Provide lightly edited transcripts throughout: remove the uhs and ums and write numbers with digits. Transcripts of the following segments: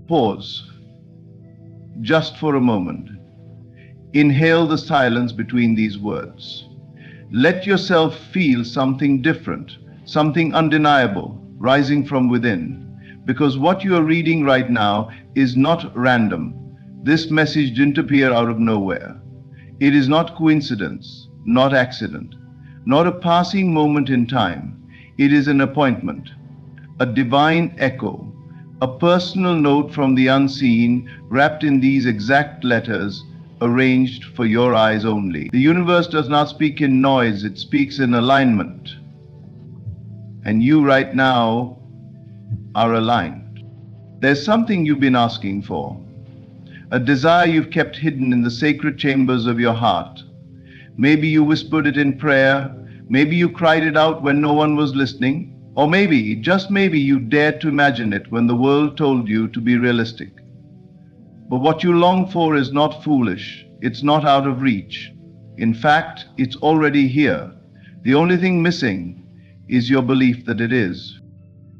Pause, just for a moment. Inhale the silence between these words. Let yourself feel something different, something undeniable, rising from within. Because what you are reading right now is not random. This message didn't appear out of nowhere. It is not coincidence, not accident, not a passing moment in time. It is an appointment, a divine echo, a personal note from the unseen wrapped in these exact letters, arranged for your eyes only. The universe does not speak in noise, it speaks in alignment. And you right now are aligned. There's something you've been asking for, a desire you've kept hidden in the sacred chambers of your heart. Maybe you whispered it in prayer, maybe you cried it out when no one was listening, or maybe, just maybe, you dared to imagine it when the world told you to be realistic. But what you long for is not foolish, it's not out of reach. In fact, it's already here. The only thing missing is your belief that it is.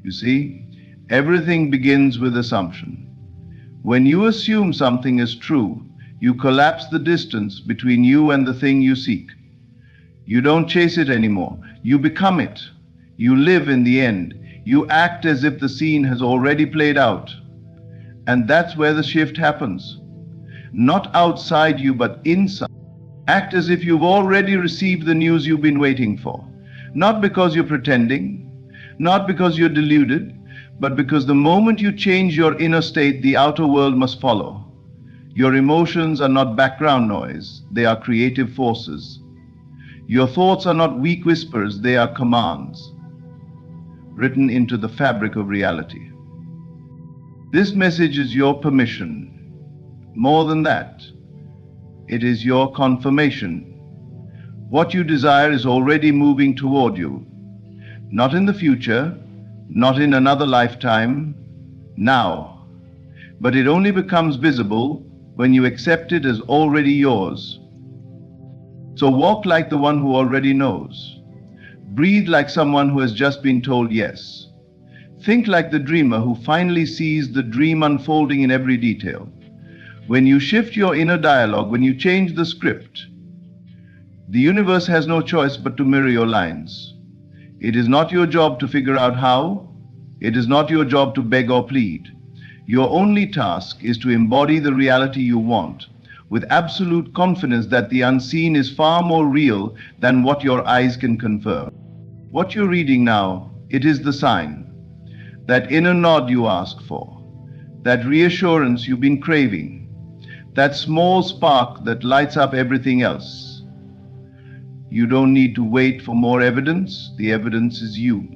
You see, everything begins with assumption. When you assume something is true, you collapse the distance between you and the thing you seek. You don't chase it anymore, you become it. You live in the end. You act as if the scene has already played out. And that's where the shift happens. Not outside you, but inside. Act as if you've already received the news you've been waiting for. Not because you're pretending, not because you're deluded, but because the moment you change your inner state, the outer world must follow. Your emotions are not background noise, they are creative forces. Your thoughts are not weak whispers, they are commands, written into the fabric of reality. This message is your permission. More than that, it is your confirmation. What you desire is already moving toward you. Not in the future, not in another lifetime, now. But it only becomes visible when you accept it as already yours. So walk like the one who already knows. Breathe like someone who has just been told yes. Think like the dreamer who finally sees the dream unfolding in every detail. When you shift your inner dialogue, when you change the script, the universe has no choice but to mirror your lines. It is not your job to figure out how. It is not your job to beg or plead. Your only task is to embody the reality you want, with absolute confidence that the unseen is far more real than what your eyes can confirm. What you're reading now, it is the sign. That inner nod you asked for, that reassurance you've been craving, that small spark that lights up everything else. You don't need to wait for more evidence, the evidence is you.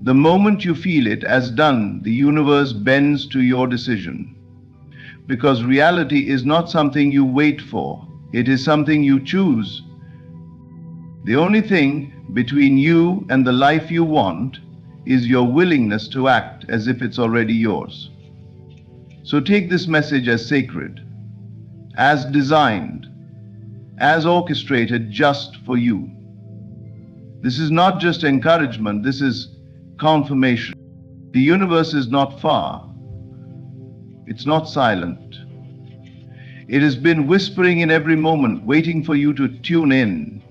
The moment you feel it as done, the universe bends to your decision. Because reality is not something you wait for, it is something you choose. The only thing between you and the life you want is your willingness to act as if it's already yours. So take this message as sacred, as designed, as orchestrated just for you. This is not just encouragement, this is confirmation. The universe is not far. It's not silent. It has been whispering in every moment, waiting for you to tune in.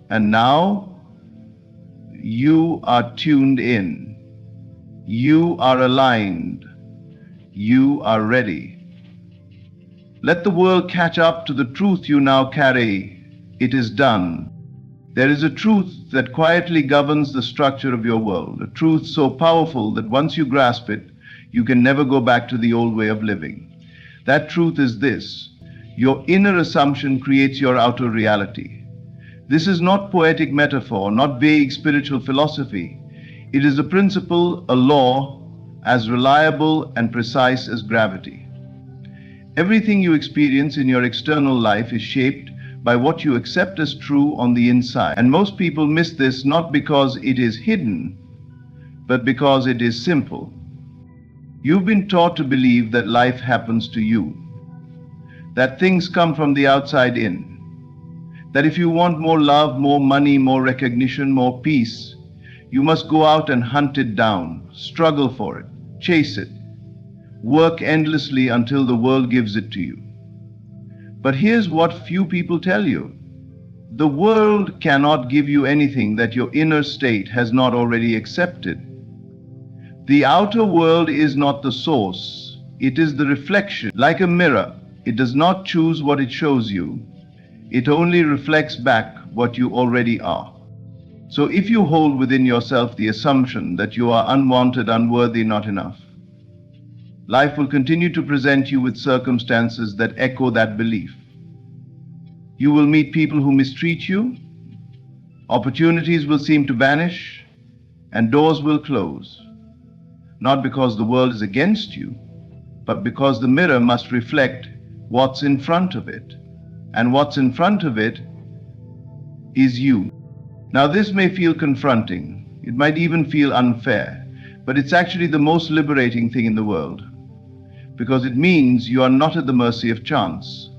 And now, you are tuned in. You are aligned. You are ready. Let the world catch up to the truth you now carry. It is done. There is a truth that quietly governs the structure of your world, a truth so powerful that once you grasp it, you can never go back to the old way of living. That truth is this: your inner assumption creates your outer reality. This is not poetic metaphor, not vague spiritual philosophy. It is a principle, a law, as reliable and precise as gravity. Everything you experience in your external life is shaped by what you accept as true on the inside. And most people miss this not because it is hidden, but because it is simple. You've been taught to believe that life happens to you, that things come from the outside in, that if you want more love, more money, more recognition, more peace, you must go out and hunt it down, struggle for it, chase it. Work endlessly until the world gives it to you. But here's what few people tell you. The world cannot give you anything that your inner state has not already accepted. The outer world is not the source, it is the reflection. Like a mirror, it does not choose what it shows you, it only reflects back what you already are. So if you hold within yourself the assumption that you are unwanted, unworthy, not enough, life will continue to present you with circumstances that echo that belief. You will meet people who mistreat you, opportunities will seem to vanish, and doors will close. Not because the world is against you, but because the mirror must reflect what's in front of it. And what's in front of it is you. Now this may feel confronting, it might even feel unfair, but it's actually the most liberating thing in the world, because it means you are not at the mercy of chance.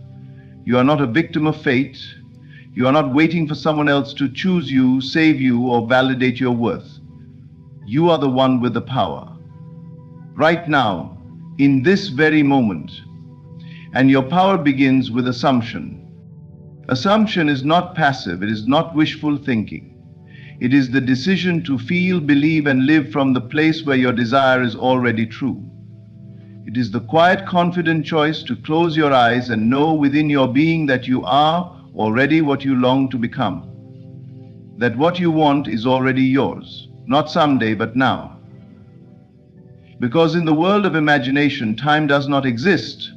You are not a victim of fate. You are not waiting for someone else to choose you, save you, or validate your worth. You are the one with the power. Right now, in this very moment. And your power begins with assumption. Assumption is not passive, it is not wishful thinking. It is the decision to feel, believe, and live from the place where your desire is already true. It is the quiet, confident choice to close your eyes and know within your being that you are already what you long to become. That what you want is already yours, not someday, but now. Because in the world of imagination, time does not exist.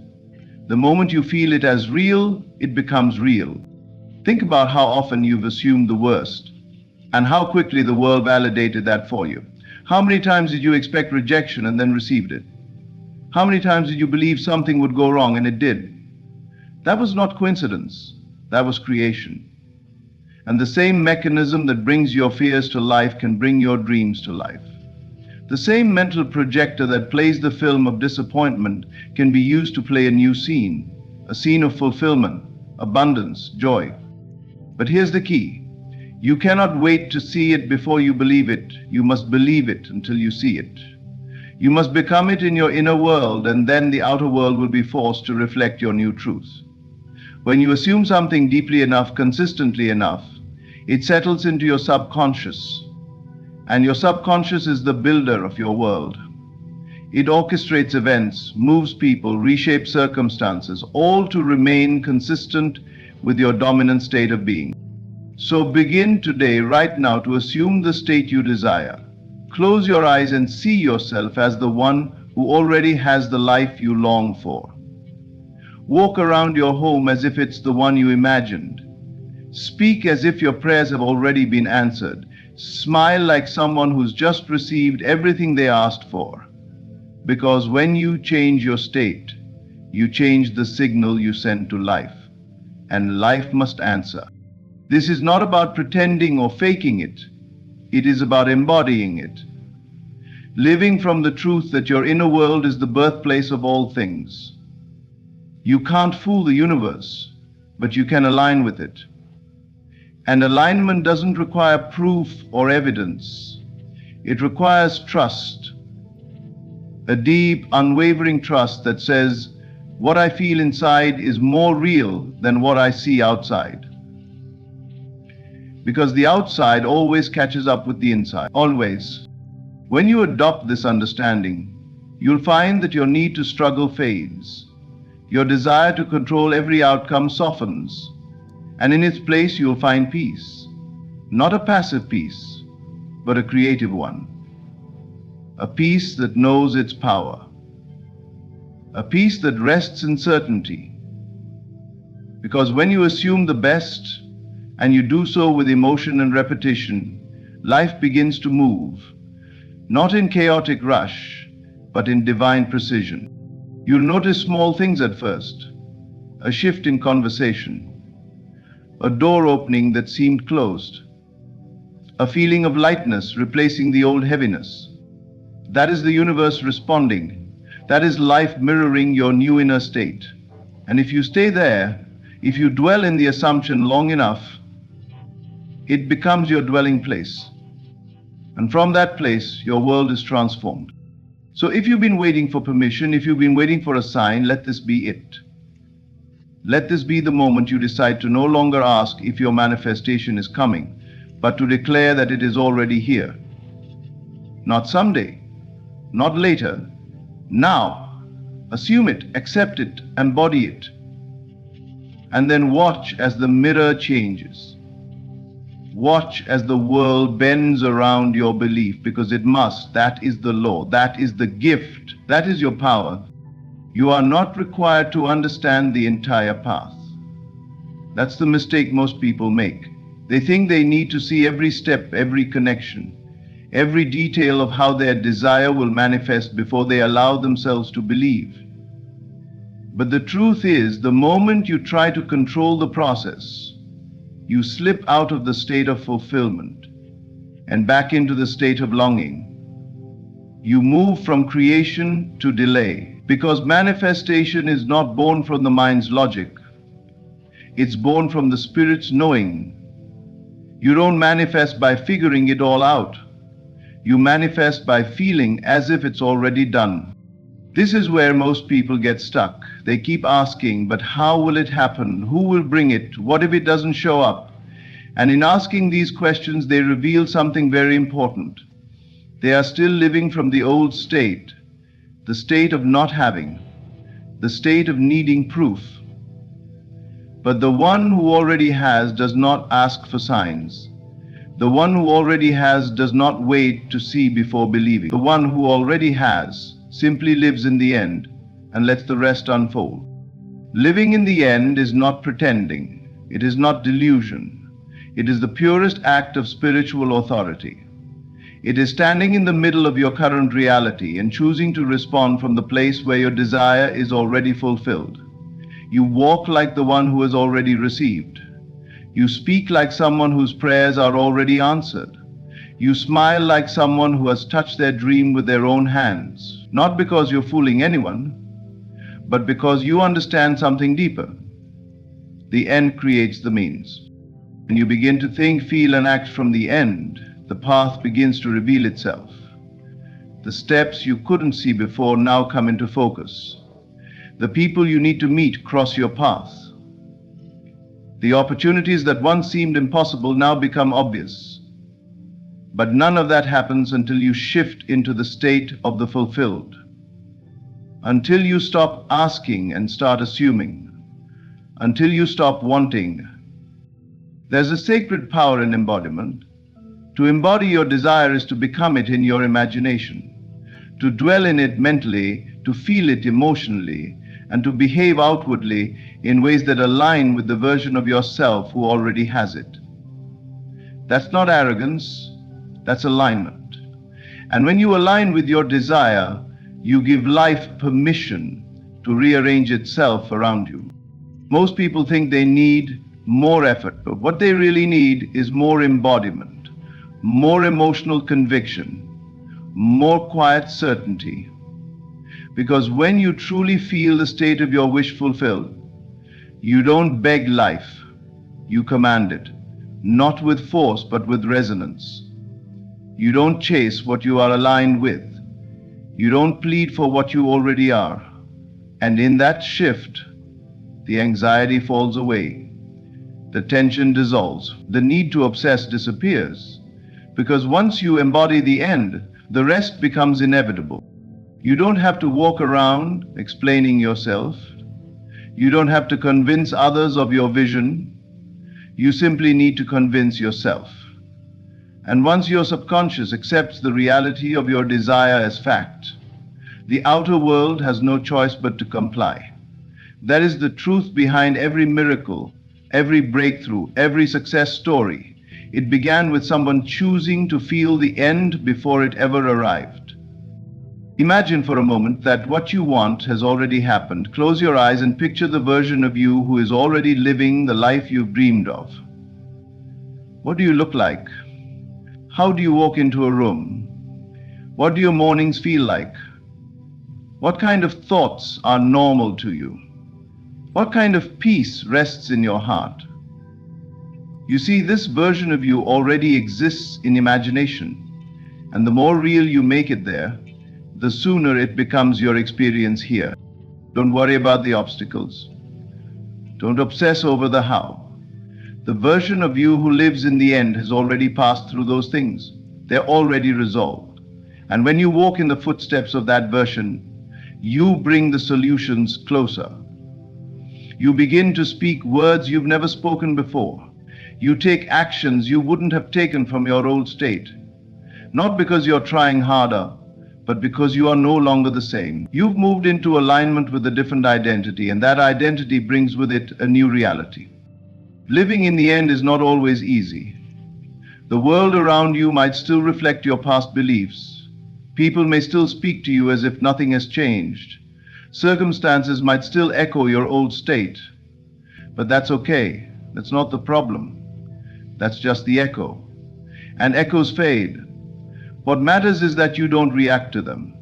The moment you feel it as real, it becomes real. Think about how often you've assumed the worst, and how quickly the world validated that for you. How many times did you expect rejection and then received it? How many times did you believe something would go wrong and it did? That was not coincidence, that was creation. And the same mechanism that brings your fears to life can bring your dreams to life. The same mental projector that plays the film of disappointment can be used to play a new scene, a scene of fulfillment, abundance, joy. But here's the key. You cannot wait to see it before you believe it. You must believe it until you see it. You must become it in your inner world, and then the outer world will be forced to reflect your new truth. When you assume something deeply enough, consistently enough, it settles into your subconscious. And your subconscious is the builder of your world. It orchestrates events, moves people, reshapes circumstances, all to remain consistent with your dominant state of being. So begin today, right now, to assume the state you desire. Close your eyes and see yourself as the one who already has the life you long for. Walk around your home as if it's the one you imagined. Speak as if your prayers have already been answered. Smile like someone who's just received everything they asked for. Because when you change your state, you change the signal you send to life. And life must answer. This is not about pretending or faking it. It is about embodying it. Living from the truth that your inner world is the birthplace of all things. You can't fool the universe, but you can align with it. And alignment doesn't require proof or evidence. It requires trust. A deep, unwavering trust that says, what I feel inside is more real than what I see outside. Because the outside always catches up with the inside, always. When you adopt this understanding, you'll find that your need to struggle fades. Your desire to control every outcome softens, and in its place you'll find peace. Not a passive peace, but a creative one. A peace that knows its power. A peace that rests in certainty. Because when you assume the best, and you do so with emotion and repetition, life begins to move, not in chaotic rush, but in divine precision. You'll notice small things at first, a shift in conversation, a door opening that seemed closed, a feeling of lightness replacing the old heaviness. That is the universe responding. That is life mirroring your new inner state. And if you stay there, if you dwell in the assumption long enough, it becomes your dwelling place. And from that place, your world is transformed. So if you've been waiting for permission, if you've been waiting for a sign, let this be it. Let this be the moment you decide to no longer ask if your manifestation is coming, but to declare that it is already here. Not someday, not later, now. Assume it, accept it, embody it. And then watch as the mirror changes. Watch as the world bends around your belief, because it must. That is the law. That is the gift. That is your power. You are not required to understand the entire path. That's the mistake most people make. They think they need to see every step, every connection, every detail of how their desire will manifest before they allow themselves to believe. But the truth is, the moment you try to control the process, you slip out of the state of fulfillment and back into the state of longing. You move from creation to delay, because manifestation is not born from the mind's logic. It's born from the spirit's knowing. You don't manifest by figuring it all out. You manifest by feeling as if it's already done. This is where most people get stuck. They keep asking, but how will it happen? Who will bring it? What if it doesn't show up? And in asking these questions, they reveal something very important. They are still living from the old state, the state of not having, the state of needing proof. But the one who already has does not ask for signs. The one who already has does not wait to see before believing. The one who already has simply lives in the end and lets the rest unfold. Living in the end is not pretending. It is not delusion. It is the purest act of spiritual authority. It is standing in the middle of your current reality and choosing to respond from the place where your desire is already fulfilled. You walk like the one who has already received. You speak like someone whose prayers are already answered. You smile like someone who has touched their dream with their own hands, not because you're fooling anyone, but because you understand something deeper. The end creates the means. When you begin to think, feel, and act from the end, the path begins to reveal itself. The steps you couldn't see before now come into focus. The people you need to meet cross your path. The opportunities that once seemed impossible now become obvious. But none of that happens until you shift into the state of the fulfilled. Until you stop asking and start assuming. Until you stop wanting. There's a sacred power in embodiment. To embody your desire is to become it in your imagination, to dwell in it mentally, to feel it emotionally, and to behave outwardly in ways that align with the version of yourself who already has it. That's not arrogance, that's alignment. And when you align with your desire, you give life permission to rearrange itself around you. Most people think they need more effort, but what they really need is more embodiment. More emotional conviction, more quiet certainty. Because when you truly feel the state of your wish fulfilled, you don't beg life, you command it, not with force but with resonance. You don't chase what you are aligned with. You don't plead for what you already are. And in that shift, the anxiety falls away, the tension dissolves, the need to obsess disappears. Because once you embody the end, the rest becomes inevitable. You don't have to walk around explaining yourself. You don't have to convince others of your vision. You simply need to convince yourself. And once your subconscious accepts the reality of your desire as fact, the outer world has no choice but to comply. That is the truth behind every miracle, every breakthrough, every success story. It began with someone choosing to feel the end before it ever arrived. Imagine for a moment that what you want has already happened. Close your eyes and picture the version of you who is already living the life you've dreamed of. What do you look like? How do you walk into a room? What do your mornings feel like? What kind of thoughts are normal to you? What kind of peace rests in your heart? You see, this version of you already exists in imagination, and the more real you make it there, the sooner it becomes your experience here. Don't worry about the obstacles. Don't obsess over the how. The version of you who lives in the end has already passed through those things. They're already resolved. And when you walk in the footsteps of that version, you bring the solutions closer. You begin to speak words you've never spoken before. You take actions you wouldn't have taken from your old state. Not because you're trying harder, but because you are no longer the same. You've moved into alignment with a different identity, and that identity brings with it a new reality. Living in the end is not always easy. The world around you might still reflect your past beliefs. People may still speak to you as if nothing has changed. Circumstances might still echo your old state. But that's okay. That's not the problem. That's just the echo. And echoes fade. What matters is that you don't react to them.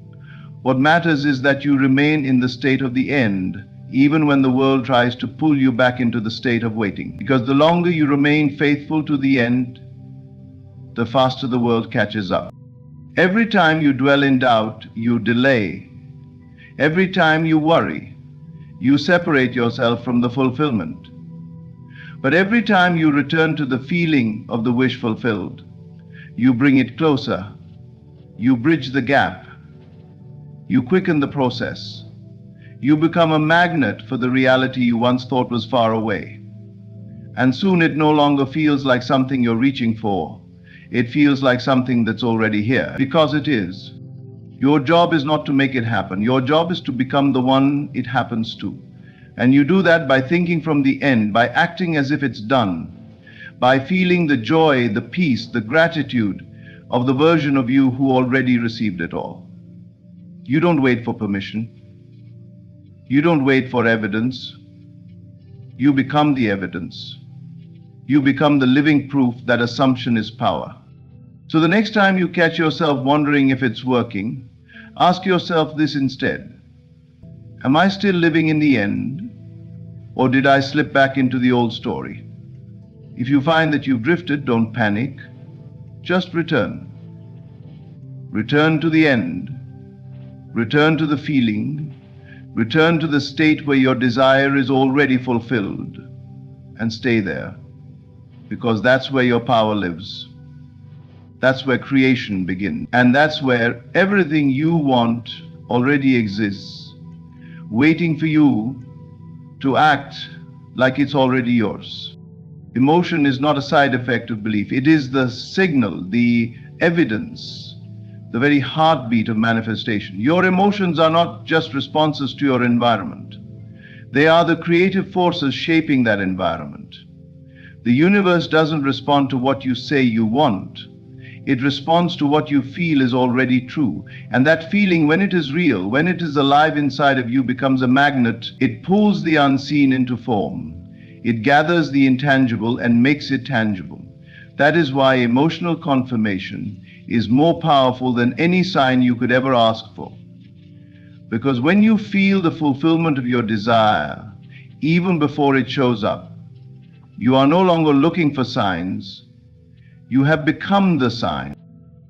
What matters is that you remain in the state of the end, even when the world tries to pull you back into the state of waiting. Because the longer you remain faithful to the end, the faster the world catches up. Every time you dwell in doubt, you delay. Every time you worry, you separate yourself from the fulfillment. But every time you return to the feeling of the wish fulfilled, you bring it closer. You bridge the gap. You quicken the process. You become a magnet for the reality you once thought was far away. And soon it no longer feels like something you're reaching for. It feels like something that's already here, because it is. Your job is not to make it happen. Your job is to become the one it happens to. And you do that by thinking from the end, by acting as if it's done, by feeling the joy, the peace, the gratitude of the version of you who already received it all. You don't wait for permission. You don't wait for evidence. You become the evidence. You become the living proof that assumption is power. So the next time you catch yourself wondering if it's working, ask yourself this instead. Am I still living in the end, or did I slip back into the old story? If you find that you've drifted, don't panic. Just return. Return to the end. Return to the feeling. Return to the state where your desire is already fulfilled. And stay there. Because that's where your power lives. That's where creation begins. And that's where everything you want already exists, waiting for you to act like it's already yours. Emotion is not a side effect of belief. It is the signal, the evidence, the very heartbeat of manifestation. Your emotions are not just responses to your environment. They are the creative forces shaping that environment. The universe doesn't respond to what you say you want. It responds to what you feel is already true. And that feeling, when it is real, when it is alive inside of you, becomes a magnet. It pulls the unseen into form. It gathers the intangible and makes it tangible. That is why emotional confirmation is more powerful than any sign you could ever ask for. Because when you feel the fulfillment of your desire, even before it shows up, you are no longer looking for signs. You have become the sign.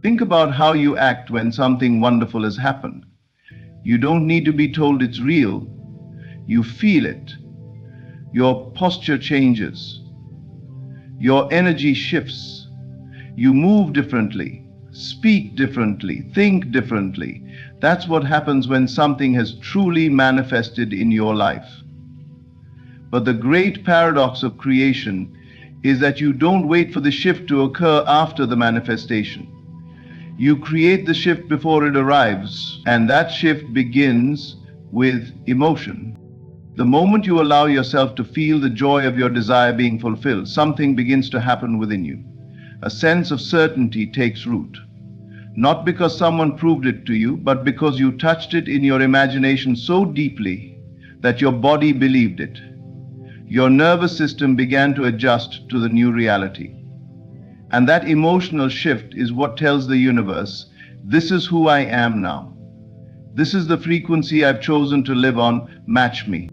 Think about how you act when something wonderful has happened. You don't need to be told it's real. You feel it. Your posture changes. Your energy shifts. You move differently, speak differently, think differently. That's what happens when something has truly manifested in your life. But the great paradox of creation is that you don't wait for the shift to occur after the manifestation. You create the shift before it arrives, and that shift begins with emotion. The moment you allow yourself to feel the joy of your desire being fulfilled, something begins to happen within you. A sense of certainty takes root. Not because someone proved it to you, but because you touched it in your imagination so deeply that your body believed it. Your nervous system began to adjust to the new reality. And that emotional shift is what tells the universe, this is who I am now. This is the frequency I've chosen to live on, match me.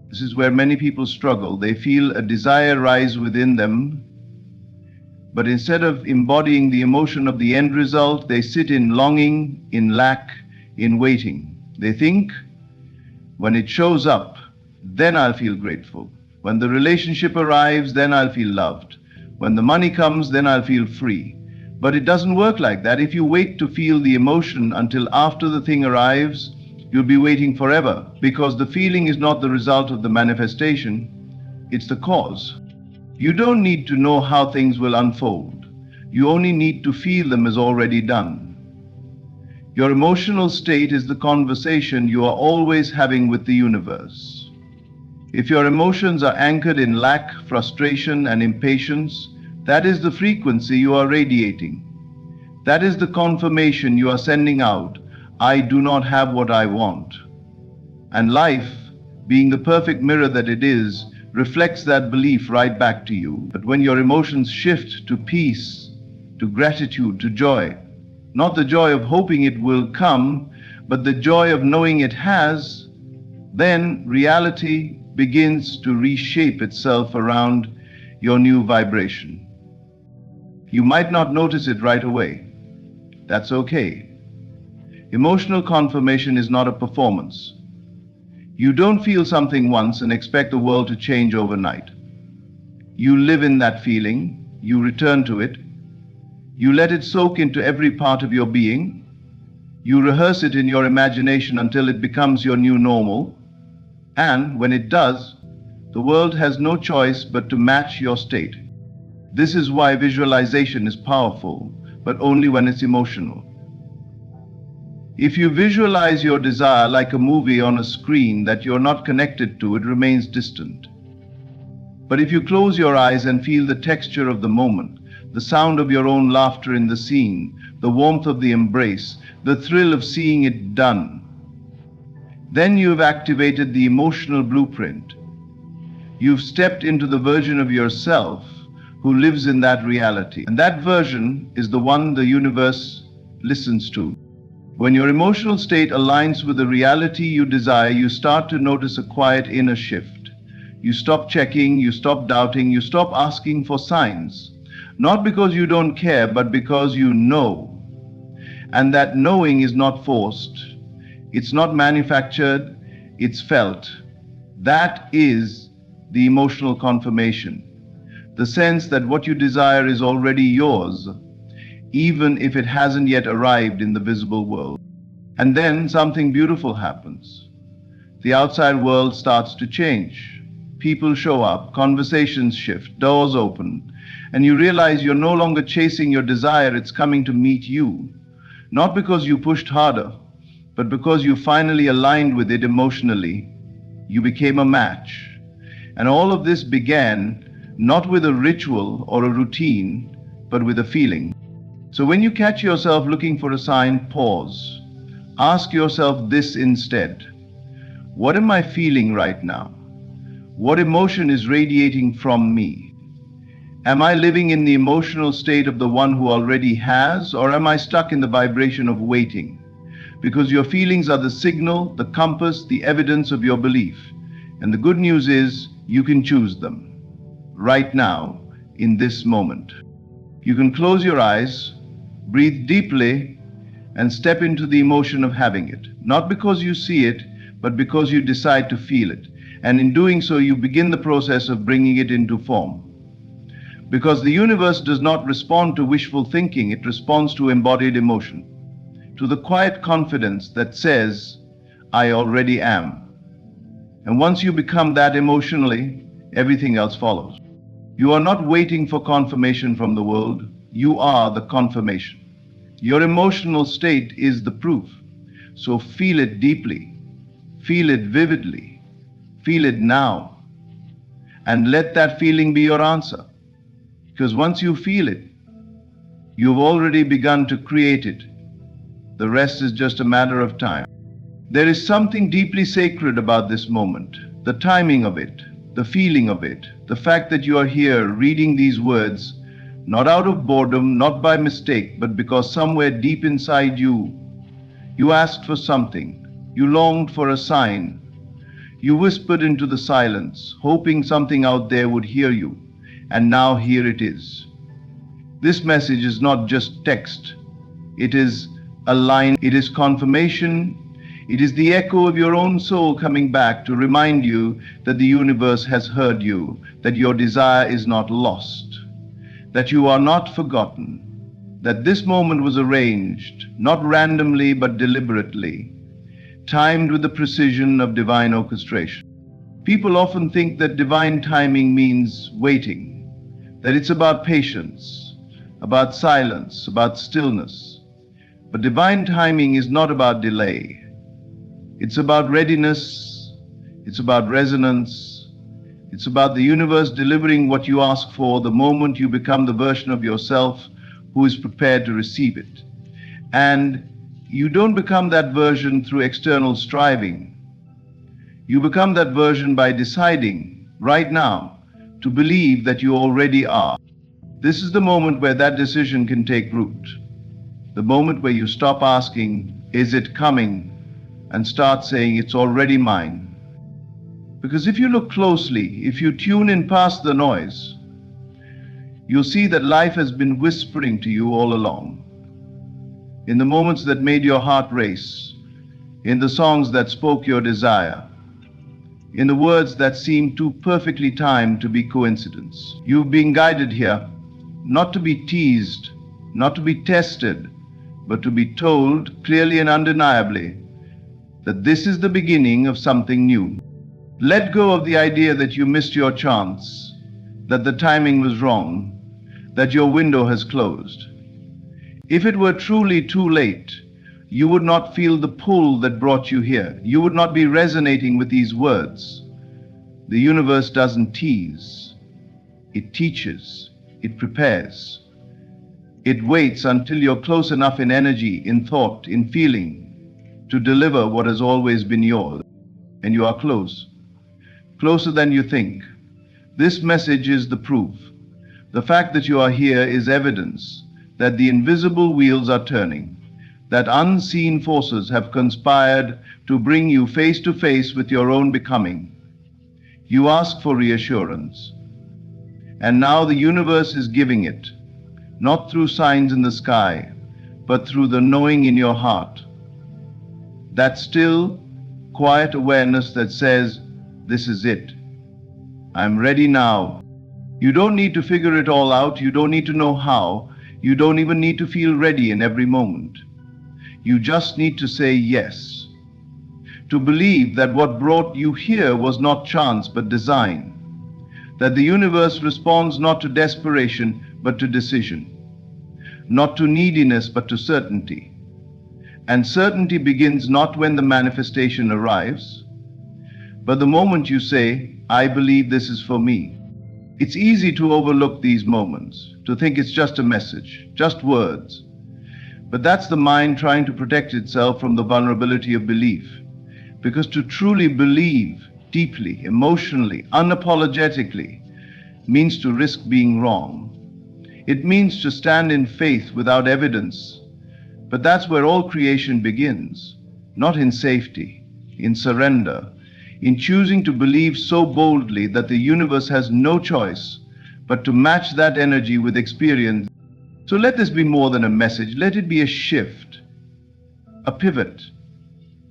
This is where many people struggle. They feel a desire rise within them, but instead of embodying the emotion of the end result, they sit in longing, in lack, in waiting. They think, when it shows up, then I'll feel grateful. When the relationship arrives, then I'll feel loved. When the money comes, then I'll feel free. But it doesn't work like that. If you wait to feel the emotion until after the thing arrives, you'll be waiting forever, because the feeling is not the result of the manifestation, it's the cause. You don't need to know how things will unfold. You only need to feel them as already done. Your emotional state is the conversation you are always having with the universe. If your emotions are anchored in lack, frustration, and impatience, that is the frequency you are radiating. That is the confirmation you are sending out. I do not have what I want. And life, being the perfect mirror that it is, reflects that belief right back to you. But when your emotions shift to peace, to gratitude, to joy, not the joy of hoping it will come, but the joy of knowing it has, then reality begins to reshape itself around your new vibration. You might not notice it right away. That's okay. Emotional confirmation is not a performance. You don't feel something once and expect the world to change overnight. You live in that feeling, you return to it, you let it soak into every part of your being, you rehearse it in your imagination until it becomes your new normal, and when it does, the world has no choice but to match your state. This is why visualization is powerful, but only when it's emotional. If you visualize your desire like a movie on a screen that you're not connected to, it remains distant. But if you close your eyes and feel the texture of the moment, the sound of your own laughter in the scene, the warmth of the embrace, the thrill of seeing it done, then you've activated the emotional blueprint. You've stepped into the version of yourself who lives in that reality. And that version is the one the universe listens to. When your emotional state aligns with the reality you desire, you start to notice a quiet inner shift. You stop checking, you stop doubting, you stop asking for signs. Not because you don't care, but because you know. And that knowing is not forced. It's not manufactured, it's felt. That is the emotional confirmation. The sense that what you desire is already yours, even if it hasn't yet arrived in the visible world. And then something beautiful happens. The outside world starts to change. People show up, conversations shift, doors open, and you realize you're no longer chasing your desire, it's coming to meet you. Not because you pushed harder, but because you finally aligned with it emotionally. You became a match. And all of this began not with a ritual or a routine, but with a feeling. So when you catch yourself looking for a sign, pause. Ask yourself this instead. What am I feeling right now? What emotion is radiating from me? Am I living in the emotional state of the one who already has, or am I stuck in the vibration of waiting? Because your feelings are the signal, the compass, the evidence of your belief. And the good news is you can choose them. Right now, in this moment. You can close your eyes, breathe deeply, and step into the emotion of having it. Not because you see it, but because you decide to feel it. And in doing so, you begin the process of bringing it into form. Because the universe does not respond to wishful thinking, it responds to embodied emotion, to the quiet confidence that says, I already am. And once you become that emotionally, everything else follows. You are not waiting for confirmation from the world. You are the confirmation. Your emotional state is the proof. So feel it deeply. Feel it vividly. Feel it now. And let that feeling be your answer. Because once you feel it, you've already begun to create it. The rest is just a matter of time. There is something deeply sacred about this moment. The timing of it. The feeling of it, the fact that you are here reading these words, not out of boredom, not by mistake, but because somewhere deep inside you, you asked for something, you longed for a sign, you whispered into the silence, hoping something out there would hear you, and now here it is. This message is not just text, it is alignment. It is confirmation. It is the echo of your own soul coming back to remind you that the universe has heard you, that your desire is not lost, that you are not forgotten, that this moment was arranged, not randomly but deliberately, timed with the precision of divine orchestration. People often think that divine timing means waiting, that it's about patience, about silence, about stillness. But divine timing is not about delay. It's about readiness, it's about resonance, it's about the universe delivering what you ask for the moment you become the version of yourself who is prepared to receive it. And you don't become that version through external striving. You become that version by deciding, right now, to believe that you already are. This is the moment where that decision can take root. The moment where you stop asking, is it coming? And start saying, it's already mine. Because if you look closely, if you tune in past the noise, you'll see that life has been whispering to you all along. In the moments that made your heart race, in the songs that spoke your desire, in the words that seemed too perfectly timed to be coincidence. You've been guided here, not to be teased, not to be tested, but to be told clearly and undeniably that this is the beginning of something new. Let go of the idea that you missed your chance, that the timing was wrong, that your window has closed. If it were truly too late, you would not feel the pull that brought you here. You would not be resonating with these words. The universe doesn't tease. It teaches. It prepares. It waits until you're close enough in energy, in thought, in feeling, to deliver what has always been yours. And you are close. Closer than you think. This message is the proof. The fact that you are here is evidence that the invisible wheels are turning, that unseen forces have conspired to bring you face to face with your own becoming. You ask for reassurance, and now the universe is giving it, not through signs in the sky, but through the knowing in your heart. That still, quiet awareness that says, this is it. I'm ready now. You don't need to figure it all out. You don't need to know how. You don't even need to feel ready in every moment. You just need to say yes. To believe that what brought you here was not chance but design. That the universe responds not to desperation but to decision. Not to neediness but to certainty. And certainty begins not when the manifestation arrives, but the moment you say, I believe this is for me. It's easy to overlook these moments, to think it's just a message, just words. But that's the mind trying to protect itself from the vulnerability of belief. Because to truly believe deeply, emotionally, unapologetically, means to risk being wrong. It means to stand in faith without evidence. But that's where all creation begins, not in safety, in surrender, in choosing to believe so boldly that the universe has no choice but to match that energy with experience. So let this be more than a message. Let it be a shift, a pivot,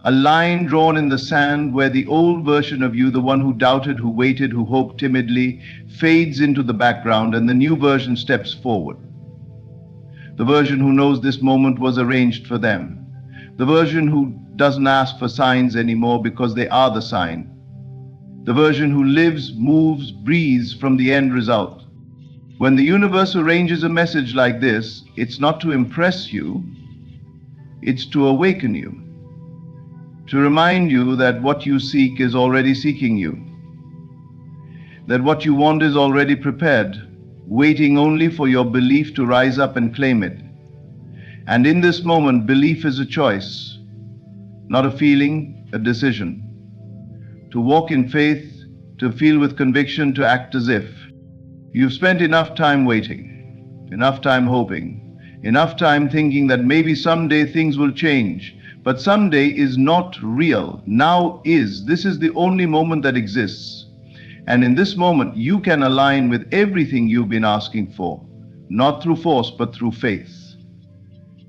a line drawn in the sand where the old version of you, the one who doubted, who waited, who hoped timidly, fades into the background and the new version steps forward. The version who knows this moment was arranged for them. The version who doesn't ask for signs anymore because they are the sign. The version who lives, moves, breathes from the end result. When the universe arranges a message like this, it's not to impress you, it's to awaken you. To remind you that what you seek is already seeking you. That what you want is already prepared, waiting only for your belief to rise up and claim it. And in this moment, belief is a choice, not a feeling, a decision. To walk in faith, to feel with conviction, to act as if. You've spent enough time waiting, enough time hoping, enough time thinking that maybe someday things will change. But someday is not real. Now is. This is the only moment that exists. And in this moment, you can align with everything you've been asking for, not through force, but through faith.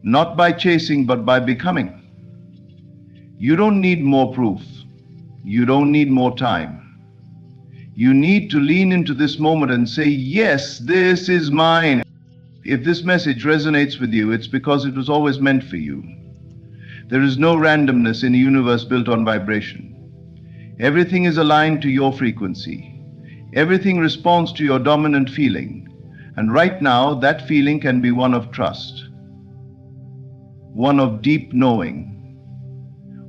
not by chasing, but by becoming. You don't need more proof. You don't need more time. You need to lean into this moment and say, yes, this is mine. If this message resonates with you, it's because it was always meant for you. There is no randomness in a universe built on vibration. Everything is aligned to your frequency. Everything responds to your dominant feeling. And right now, that feeling can be one of trust, one of deep knowing,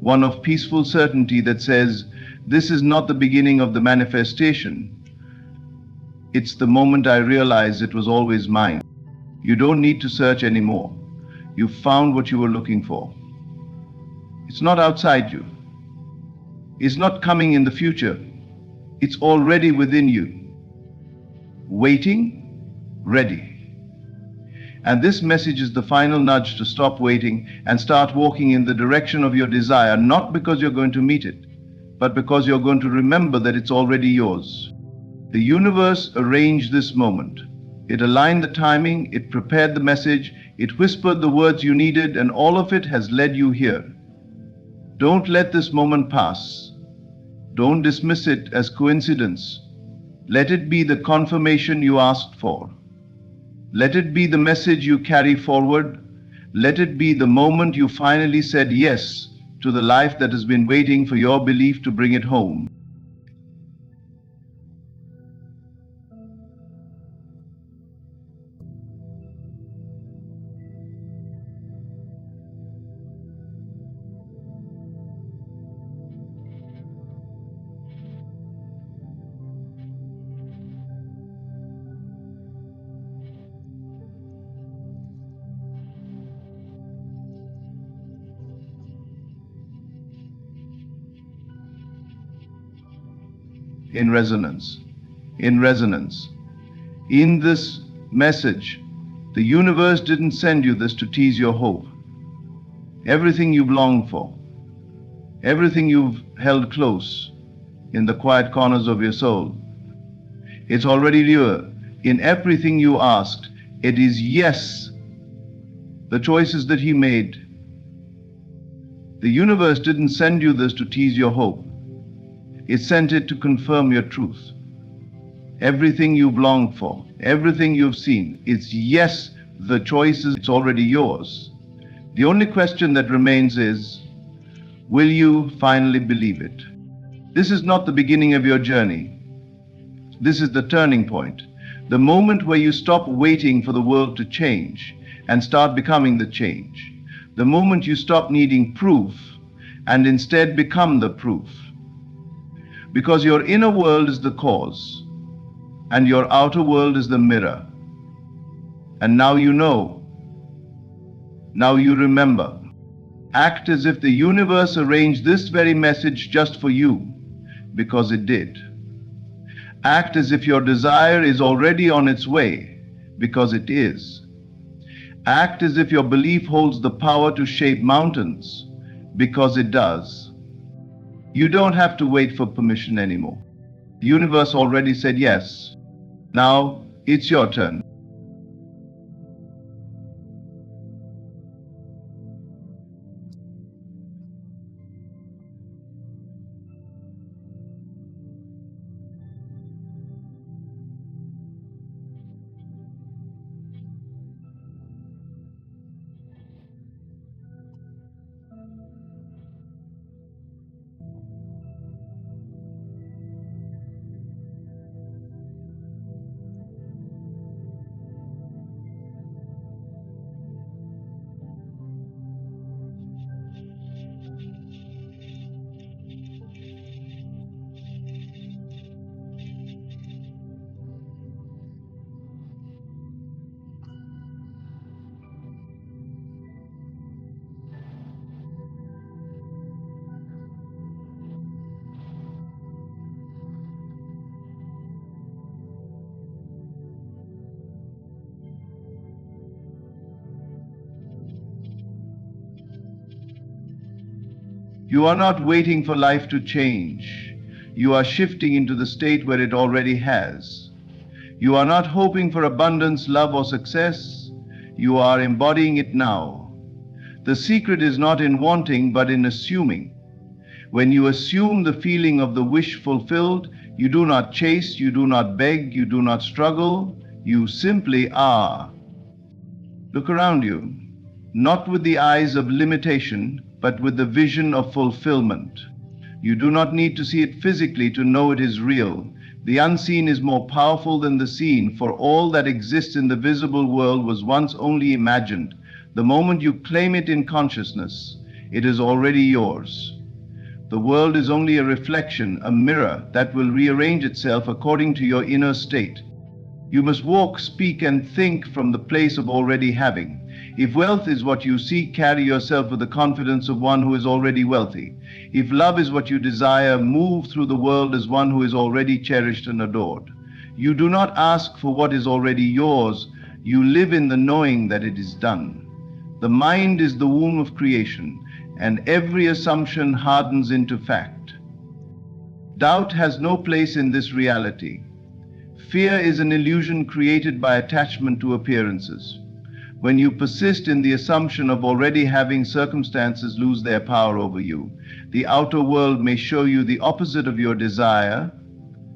one of peaceful certainty that says, this is not the beginning of the manifestation. It's the moment I realized it was always mine. You don't need to search anymore. You found what you were looking for. It's not outside you. It's not coming in the future. It's already within you. Waiting, ready. And this message is the final nudge to stop waiting and start walking in the direction of your desire, not because you're going to meet it, but because you're going to remember that it's already yours. The universe arranged this moment. It aligned the timing, it prepared the message, it whispered the words you needed, and all of it has led you here. Don't let this moment pass. Don't dismiss it as coincidence. Let it be the confirmation you asked for. Let it be the message you carry forward. Let it be the moment you finally said yes to the life that has been waiting for your belief to bring it home. In resonance, in resonance. In this message, the universe didn't send you this to tease your hope. Everything you've longed for, everything you've held close in the quiet corners of your soul, it's already here. In everything you asked, it is yes. The choices that he made. The universe didn't send you this to tease your hope. It sent it to confirm your truth. Everything you've longed for, everything you've seen, it's yes, the choice is it's already yours. The only question that remains is, will you finally believe it? This is not the beginning of your journey. This is the turning point, the moment where you stop waiting for the world to change and start becoming the change. The moment you stop needing proof and instead become the proof. Because your inner world is the cause, and your outer world is the mirror. And now you know. Now you remember. Act as if the universe arranged this very message just for you, because it did. Act as if your desire is already on its way, because it is. Act as if your belief holds the power to shape mountains, because it does. You don't have to wait for permission anymore. The universe already said yes. Now it's your turn. You are not waiting for life to change. You are shifting into the state where it already has. You are not hoping for abundance, love, or success. You are embodying it now. The secret is not in wanting, but in assuming. When you assume the feeling of the wish fulfilled, you do not chase, you do not beg, you do not struggle, you simply are. Look around you, not with the eyes of limitation, but with the vision of fulfillment. You do not need to see it physically to know it is real. The unseen is more powerful than the seen, for all that exists in the visible world was once only imagined. The moment you claim it in consciousness, it is already yours. The world is only a reflection, a mirror that will rearrange itself according to your inner state. You must walk, speak, and think from the place of already having. If wealth is what you seek, carry yourself with the confidence of one who is already wealthy. If love is what you desire, move through the world as one who is already cherished and adored. You do not ask for what is already yours, you live in the knowing that it is done. The mind is the womb of creation, and every assumption hardens into fact. Doubt has no place in this reality. Fear is an illusion created by attachment to appearances. When you persist in the assumption of already having, circumstances lose their power over you. The outer world may show you the opposite of your desire,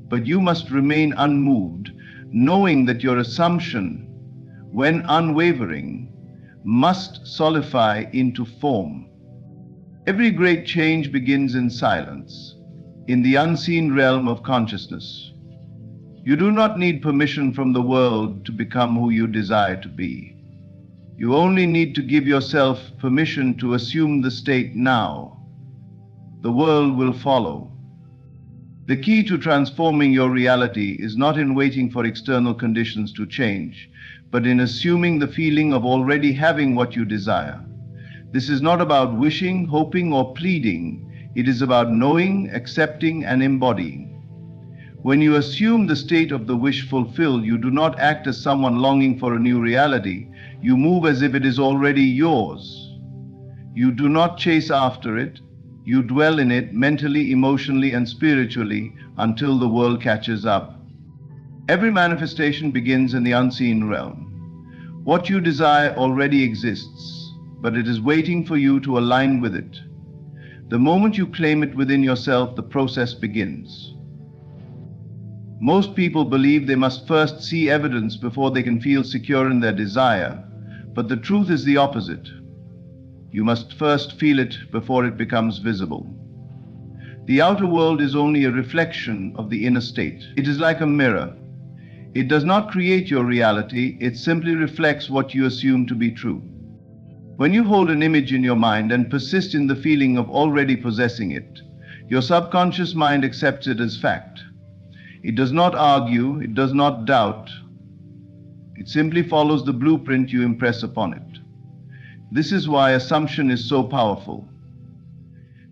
but you must remain unmoved, knowing that your assumption, when unwavering, must solidify into form. Every great change begins in silence, in the unseen realm of consciousness. You do not need permission from the world to become who you desire to be. You only need to give yourself permission to assume the state now. The world will follow. The key to transforming your reality is not in waiting for external conditions to change, but in assuming the feeling of already having what you desire. This is not about wishing, hoping, or pleading. It is about knowing, accepting, and embodying. When you assume the state of the wish fulfilled, you do not act as someone longing for a new reality. You move as if it is already yours. You do not chase after it. You dwell in it mentally, emotionally, and spiritually until the world catches up. Every manifestation begins in the unseen realm. What you desire already exists, but it is waiting for you to align with it. The moment you claim it within yourself, the process begins. Most people believe they must first see evidence before they can feel secure in their desire, but the truth is the opposite. You must first feel it before it becomes visible. The outer world is only a reflection of the inner state. It is like a mirror. It does not create your reality, it simply reflects what you assume to be true. When you hold an image in your mind and persist in the feeling of already possessing it, your subconscious mind accepts it as fact. It does not argue, it does not doubt. It simply follows the blueprint you impress upon it. This is why assumption is so powerful.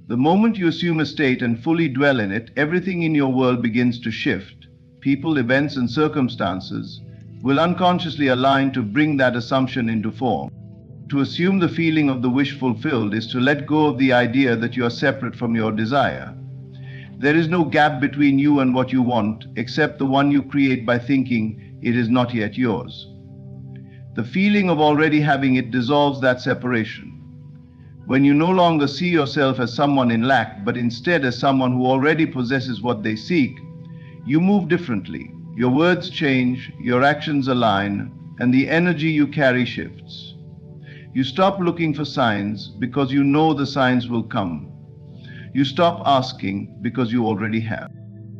The moment you assume a state and fully dwell in it, everything in your world begins to shift. People, events, and circumstances will unconsciously align to bring that assumption into form. To assume the feeling of the wish fulfilled is to let go of the idea that you are separate from your desire. There is no gap between you and what you want, except the one you create by thinking it is not yet yours. The feeling of already having it dissolves that separation. When you no longer see yourself as someone in lack, but instead as someone who already possesses what they seek, you move differently. Your words change, your actions align, and the energy you carry shifts. You stop looking for signs because you know the signs will come. You stop asking because you already have.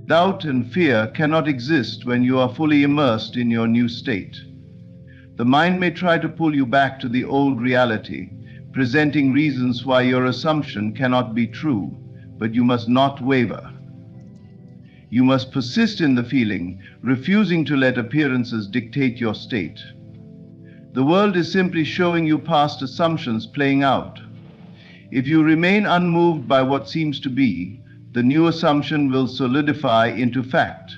Doubt and fear cannot exist when you are fully immersed in your new state. The mind may try to pull you back to the old reality, presenting reasons why your assumption cannot be true, but you must not waver. You must persist in the feeling, refusing to let appearances dictate your state. The world is simply showing you past assumptions playing out. If you remain unmoved by what seems to be, the new assumption will solidify into fact.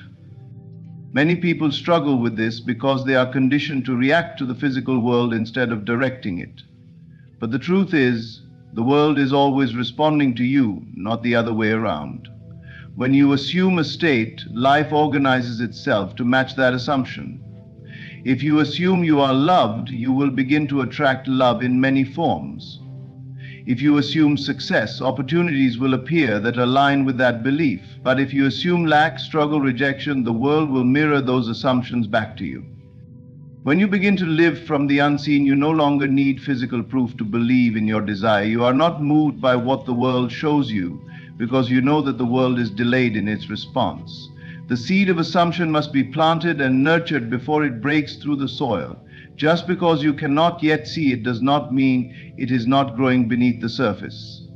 Many people struggle with this because they are conditioned to react to the physical world instead of directing it. But the truth is, the world is always responding to you, not the other way around. When you assume a state, life organizes itself to match that assumption. If you assume you are loved, you will begin to attract love in many forms. If you assume success, opportunities will appear that align with that belief. But if you assume lack, struggle, rejection, the world will mirror those assumptions back to you. When you begin to live from the unseen, you no longer need physical proof to believe in your desire. You are not moved by what the world shows you, because you know that the world is delayed in its response. The seed of assumption must be planted and nurtured before it breaks through the soil. Just because you cannot yet see it does not mean it is not growing beneath the surface.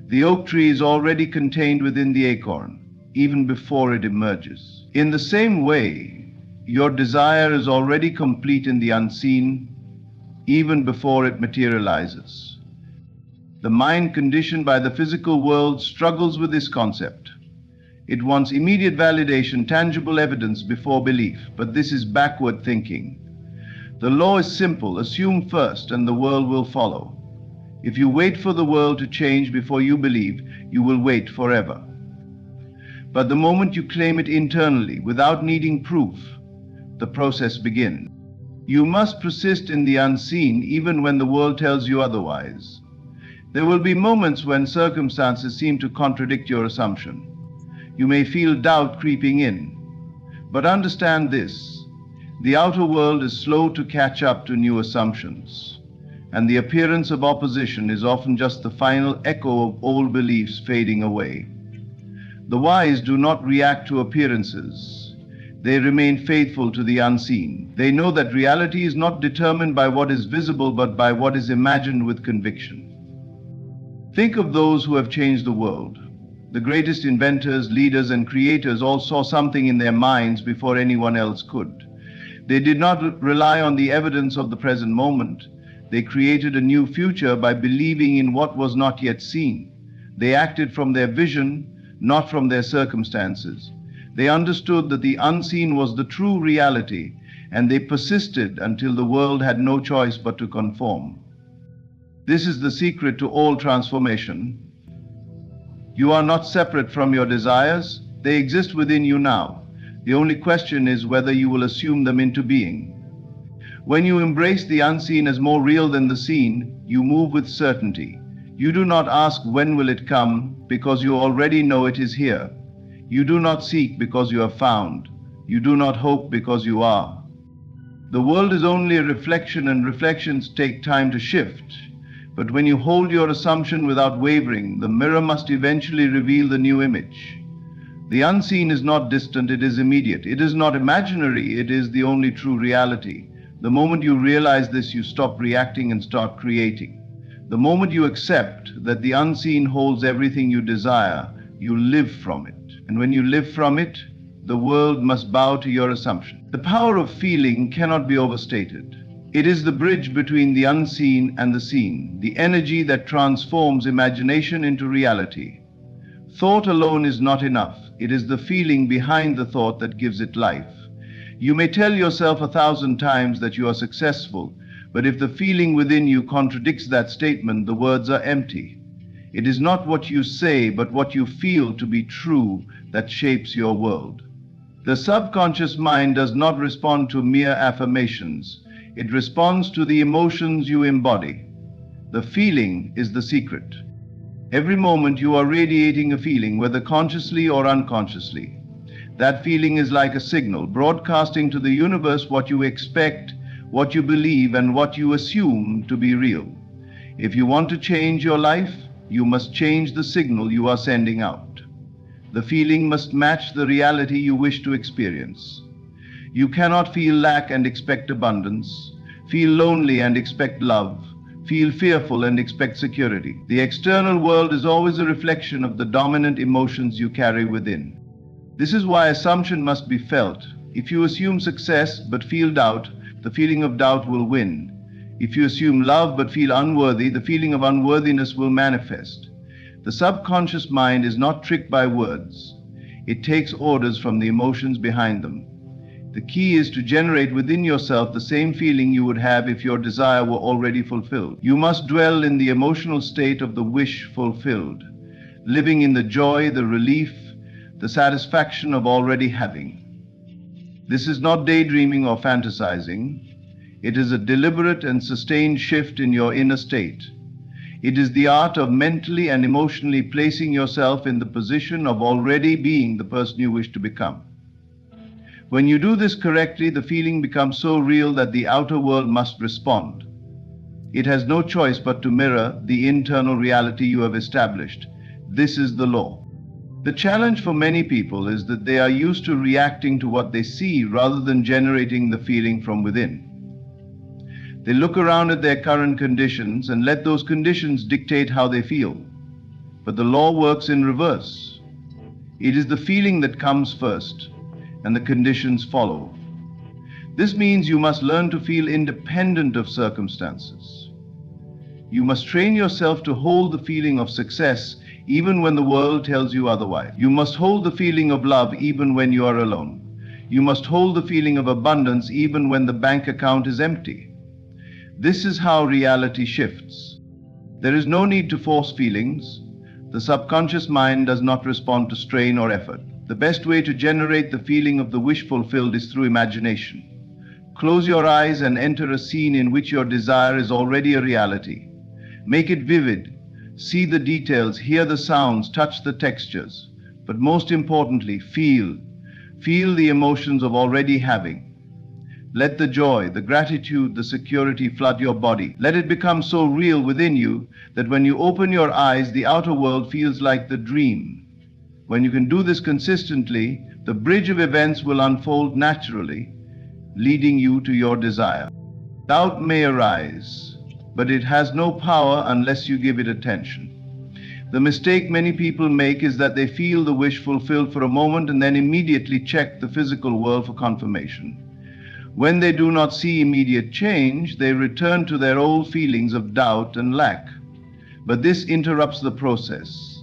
The oak tree is already contained within the acorn, even before it emerges. In the same way, your desire is already complete in the unseen, even before it materializes. The mind conditioned by the physical world struggles with this concept. It wants immediate validation, tangible evidence before belief, but this is backward thinking. The law is simple: assume first and the world will follow. If you wait for the world to change before you believe, you will wait forever. But the moment you claim it internally, without needing proof, the process begins. You must persist in the unseen even when the world tells you otherwise. There will be moments when circumstances seem to contradict your assumption. You may feel doubt creeping in. But understand this: the outer world is slow to catch up to new assumptions, and the appearance of opposition is often just the final echo of old beliefs fading away. The wise do not react to appearances. They remain faithful to the unseen. They know that reality is not determined by what is visible, but by what is imagined with conviction. Think of those who have changed the world. The greatest inventors, leaders, and creators all saw something in their minds before anyone else could. They did not rely on the evidence of the present moment. They created a new future by believing in what was not yet seen. They acted from their vision, not from their circumstances. They understood that the unseen was the true reality, and they persisted until the world had no choice but to conform. This is the secret to all transformation. You are not separate from your desires. They exist within you now. The only question is whether you will assume them into being. When you embrace the unseen as more real than the seen, you move with certainty. You do not ask when will it come, because you already know it is here. You do not seek because you have found. You do not hope because you are. The world is only a reflection, and reflections take time to shift. But when you hold your assumption without wavering, the mirror must eventually reveal the new image. The unseen is not distant, it is immediate. It is not imaginary, it is the only true reality. The moment you realize this, you stop reacting and start creating. The moment you accept that the unseen holds everything you desire, you live from it. And when you live from it, the world must bow to your assumption. The power of feeling cannot be overstated. It is the bridge between the unseen and the seen, the energy that transforms imagination into reality. Thought alone is not enough. It is the feeling behind the thought that gives it life. You may tell yourself 1,000 times that you are successful, but if the feeling within you contradicts that statement, the words are empty. It is not what you say, but what you feel to be true that shapes your world. The subconscious mind does not respond to mere affirmations. It responds to the emotions you embody. The feeling is the secret. Every moment you are radiating a feeling, whether consciously or unconsciously. That feeling is like a signal, broadcasting to the universe what you expect, what you believe, and what you assume to be real. If you want to change your life, you must change the signal you are sending out. The feeling must match the reality you wish to experience. You cannot feel lack and expect abundance, feel lonely and expect love, feel fearful and expect security. The external world is always a reflection of the dominant emotions you carry within. This is why assumption must be felt. If you assume success but feel doubt, the feeling of doubt will win. If you assume love but feel unworthy, the feeling of unworthiness will manifest. The subconscious mind is not tricked by words. It takes orders from the emotions behind them. The key is to generate within yourself the same feeling you would have if your desire were already fulfilled. You must dwell in the emotional state of the wish fulfilled, living in the joy, the relief, the satisfaction of already having. This is not daydreaming or fantasizing. It is a deliberate and sustained shift in your inner state. It is the art of mentally and emotionally placing yourself in the position of already being the person you wish to become. When you do this correctly, the feeling becomes so real that the outer world must respond. It has no choice but to mirror the internal reality you have established. This is the law. The challenge for many people is that they are used to reacting to what they see rather than generating the feeling from within. They look around at their current conditions and let those conditions dictate how they feel. But the law works in reverse. It is the feeling that comes first, and the conditions follow. This means you must learn to feel independent of circumstances. You must train yourself to hold the feeling of success even when the world tells you otherwise. You must hold the feeling of love even when you are alone. You must hold the feeling of abundance even when the bank account is empty. This is how reality shifts. There is no need to force feelings. The subconscious mind does not respond to strain or effort. The best way to generate the feeling of the wish fulfilled is through imagination. Close your eyes and enter a scene in which your desire is already a reality. Make it vivid. See the details, hear the sounds, touch the textures. But most importantly, feel. Feel the emotions of already having. Let the joy, the gratitude, the security flood your body. Let it become so real within you that when you open your eyes, the outer world feels like the dream. When you can do this consistently, the bridge of events will unfold naturally, leading you to your desire. Doubt may arise, but it has no power unless you give it attention. The mistake many people make is that they feel the wish fulfilled for a moment and then immediately check the physical world for confirmation. When they do not see immediate change, they return to their old feelings of doubt and lack. But this interrupts the process.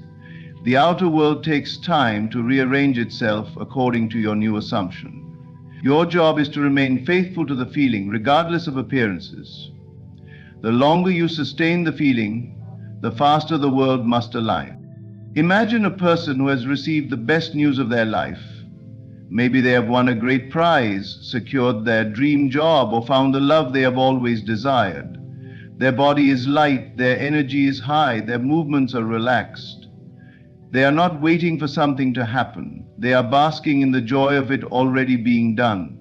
The outer world takes time to rearrange itself according to your new assumption. Your job is to remain faithful to the feeling, regardless of appearances. The longer you sustain the feeling, the faster the world must align. Imagine a person who has received the best news of their life. Maybe they have won a great prize, secured their dream job, or found the love they have always desired. Their body is light, their energy is high, their movements are relaxed. They are not waiting for something to happen. They are basking in the joy of it already being done.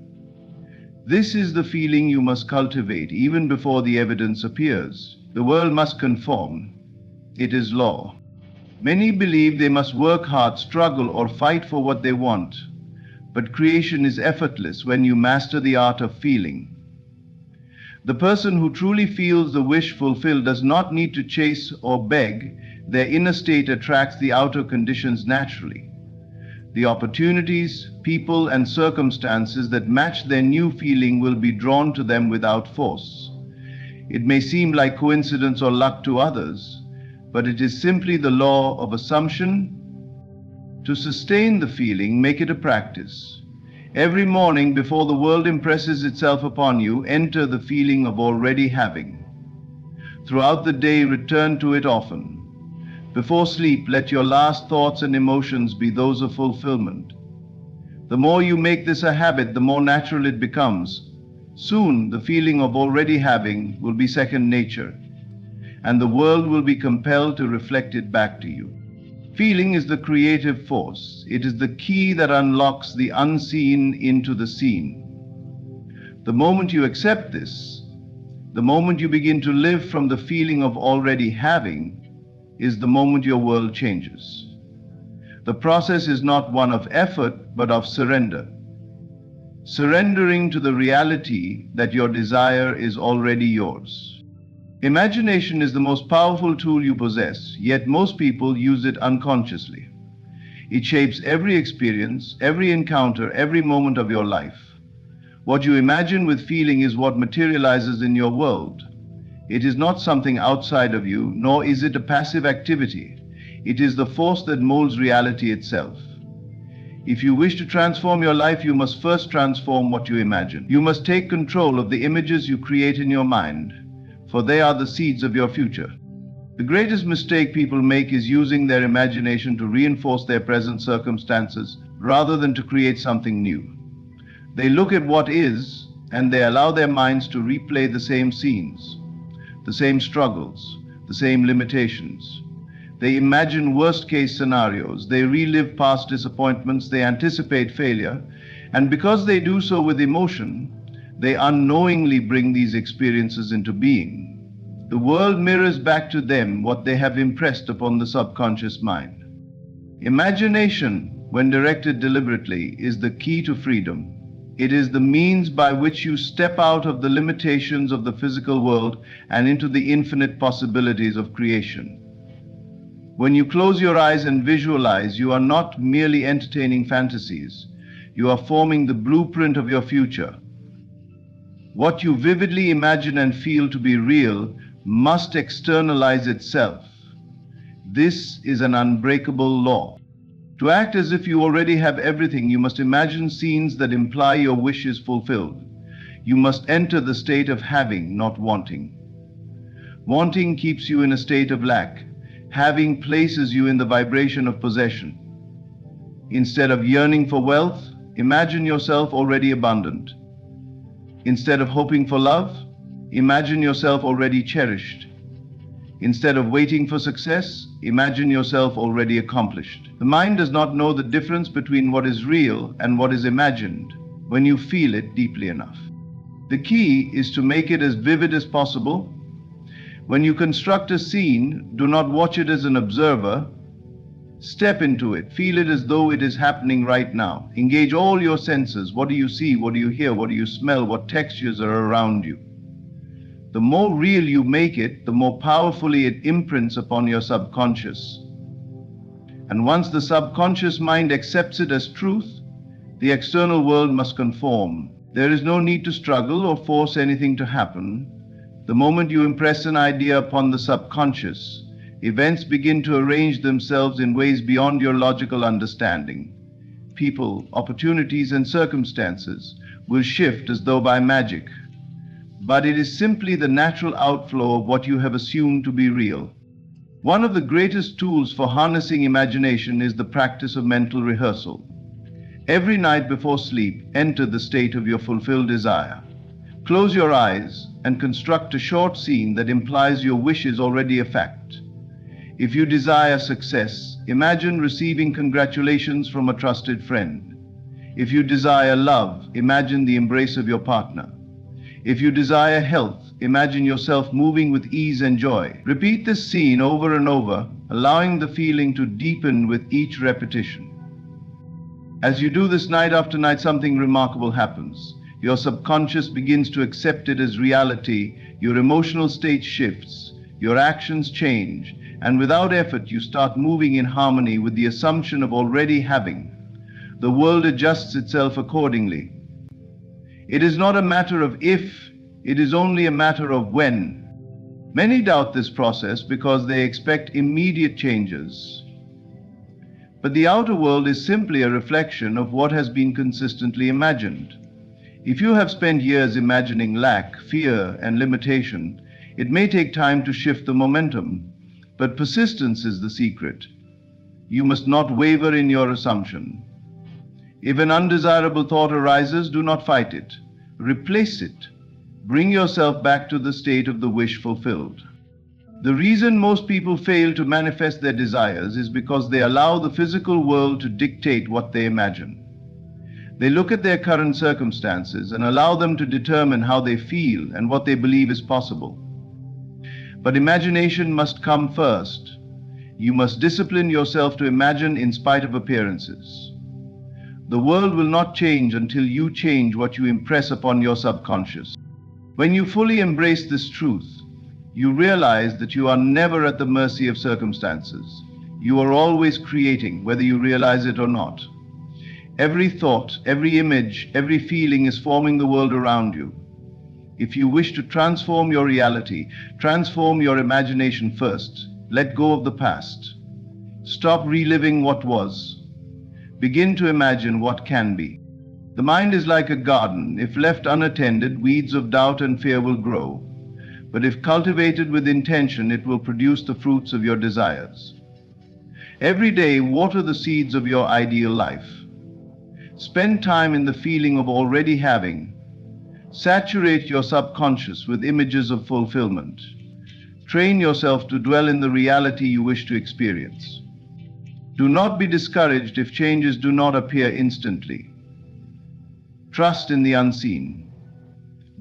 This is the feeling you must cultivate even before the evidence appears. The world must conform. It is law. Many believe they must work hard, struggle, or fight for what they want. But creation is effortless when you master the art of feeling. The person who truly feels the wish fulfilled does not need to chase or beg. Their inner state attracts the outer conditions naturally. The opportunities, people, and circumstances that match their new feeling will be drawn to them without force. It may seem like coincidence or luck to others, but it is simply the law of assumption. To sustain the feeling, make it a practice. Every morning before the world impresses itself upon you, enter the feeling of already having. Throughout the day, return to it often. Before sleep, let your last thoughts and emotions be those of fulfillment. The more you make this a habit, the more natural it becomes. Soon, the feeling of already having will be second nature, and the world will be compelled to reflect it back to you. Feeling is the creative force. It is the key that unlocks the unseen into the seen. The moment you accept this, the moment you begin to live from the feeling of already having, is the moment your world changes. The process is not one of effort, but of surrender. Surrendering to the reality that your desire is already yours. Imagination is the most powerful tool you possess, yet most people use it unconsciously. It shapes every experience, every encounter, every moment of your life. What you imagine with feeling is what materializes in your world. It is not something outside of you, nor is it a passive activity. It is the force that molds reality itself. If you wish to transform your life, you must first transform what you imagine. You must take control of the images you create in your mind, for they are the seeds of your future. The greatest mistake people make is using their imagination to reinforce their present circumstances rather than to create something new. They look at what is, and they allow their minds to replay the same scenes, the same struggles, the same limitations. They imagine worst-case scenarios, they relive past disappointments, they anticipate failure, and because they do so with emotion, they unknowingly bring these experiences into being. The world mirrors back to them what they have impressed upon the subconscious mind. Imagination, when directed deliberately, is the key to freedom. It is the means by which you step out of the limitations of the physical world and into the infinite possibilities of creation. When you close your eyes and visualize, you are not merely entertaining fantasies. You are forming the blueprint of your future. What you vividly imagine and feel to be real must externalize itself. This is an unbreakable law. To act as if you already have everything, you must imagine scenes that imply your wish is fulfilled. You must enter the state of having, not wanting. Wanting keeps you in a state of lack. Having places you in the vibration of possession. Instead of yearning for wealth, imagine yourself already abundant. Instead of hoping for love, imagine yourself already cherished. Instead of waiting for success, imagine yourself already accomplished. The mind does not know the difference between what is real and what is imagined when you feel it deeply enough. The key is to make it as vivid as possible. When you construct a scene, do not watch it as an observer. Step into it. Feel it as though it is happening right now. Engage all your senses. What do you see? What do you hear? What do you smell? What textures are around you? The more real you make it, the more powerfully it imprints upon your subconscious. And once the subconscious mind accepts it as truth, the external world must conform. There is no need to struggle or force anything to happen. The moment you impress an idea upon the subconscious, events begin to arrange themselves in ways beyond your logical understanding. People, opportunities, and circumstances will shift as though by magic. But it is simply the natural outflow of what you have assumed to be real. One of the greatest tools for harnessing imagination is the practice of mental rehearsal. Every night before sleep, enter the state of your fulfilled desire. Close your eyes and construct a short scene that implies your wish is already a fact. If you desire success, imagine receiving congratulations from a trusted friend. If you desire love, imagine the embrace of your partner. If you desire health, imagine yourself moving with ease and joy. Repeat this scene over and over, allowing the feeling to deepen with each repetition. As you do this night after night, something remarkable happens. Your subconscious begins to accept it as reality, your emotional state shifts, your actions change, and without effort you start moving in harmony with the assumption of already having. The world adjusts itself accordingly. It is not a matter of if, it is only a matter of when. Many doubt this process because they expect immediate changes. But the outer world is simply a reflection of what has been consistently imagined. If you have spent years imagining lack, fear, and limitation, it may take time to shift the momentum, but persistence is the secret. You must not waver in your assumption. If an undesirable thought arises, do not fight it. Replace it. Bring yourself back to the state of the wish fulfilled. The reason most people fail to manifest their desires is because they allow the physical world to dictate what they imagine. They look at their current circumstances and allow them to determine how they feel and what they believe is possible. But imagination must come first. You must discipline yourself to imagine in spite of appearances. The world will not change until you change what you impress upon your subconscious. When you fully embrace this truth, you realize that you are never at the mercy of circumstances. You are always creating, whether you realize it or not. Every thought, every image, every feeling is forming the world around you. If you wish to transform your reality, transform your imagination first. Let go of the past. Stop reliving what was. Begin to imagine what can be. The mind is like a garden. If left unattended, weeds of doubt and fear will grow. But if cultivated with intention, it will produce the fruits of your desires. Every day, water the seeds of your ideal life. Spend time in the feeling of already having. Saturate your subconscious with images of fulfillment. Train yourself to dwell in the reality you wish to experience. Do not be discouraged if changes do not appear instantly. Trust in the unseen.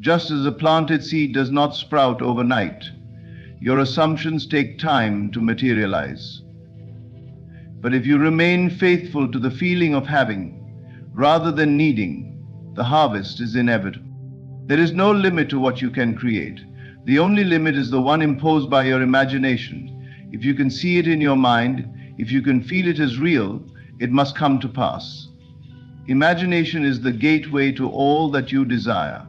Just as a planted seed does not sprout overnight, your assumptions take time to materialize. But if you remain faithful to the feeling of having, rather than needing, the harvest is inevitable. There is no limit to what you can create. The only limit is the one imposed by your imagination. If you can see it in your mind, if you can feel it as real, it must come to pass. Imagination is the gateway to all that you desire.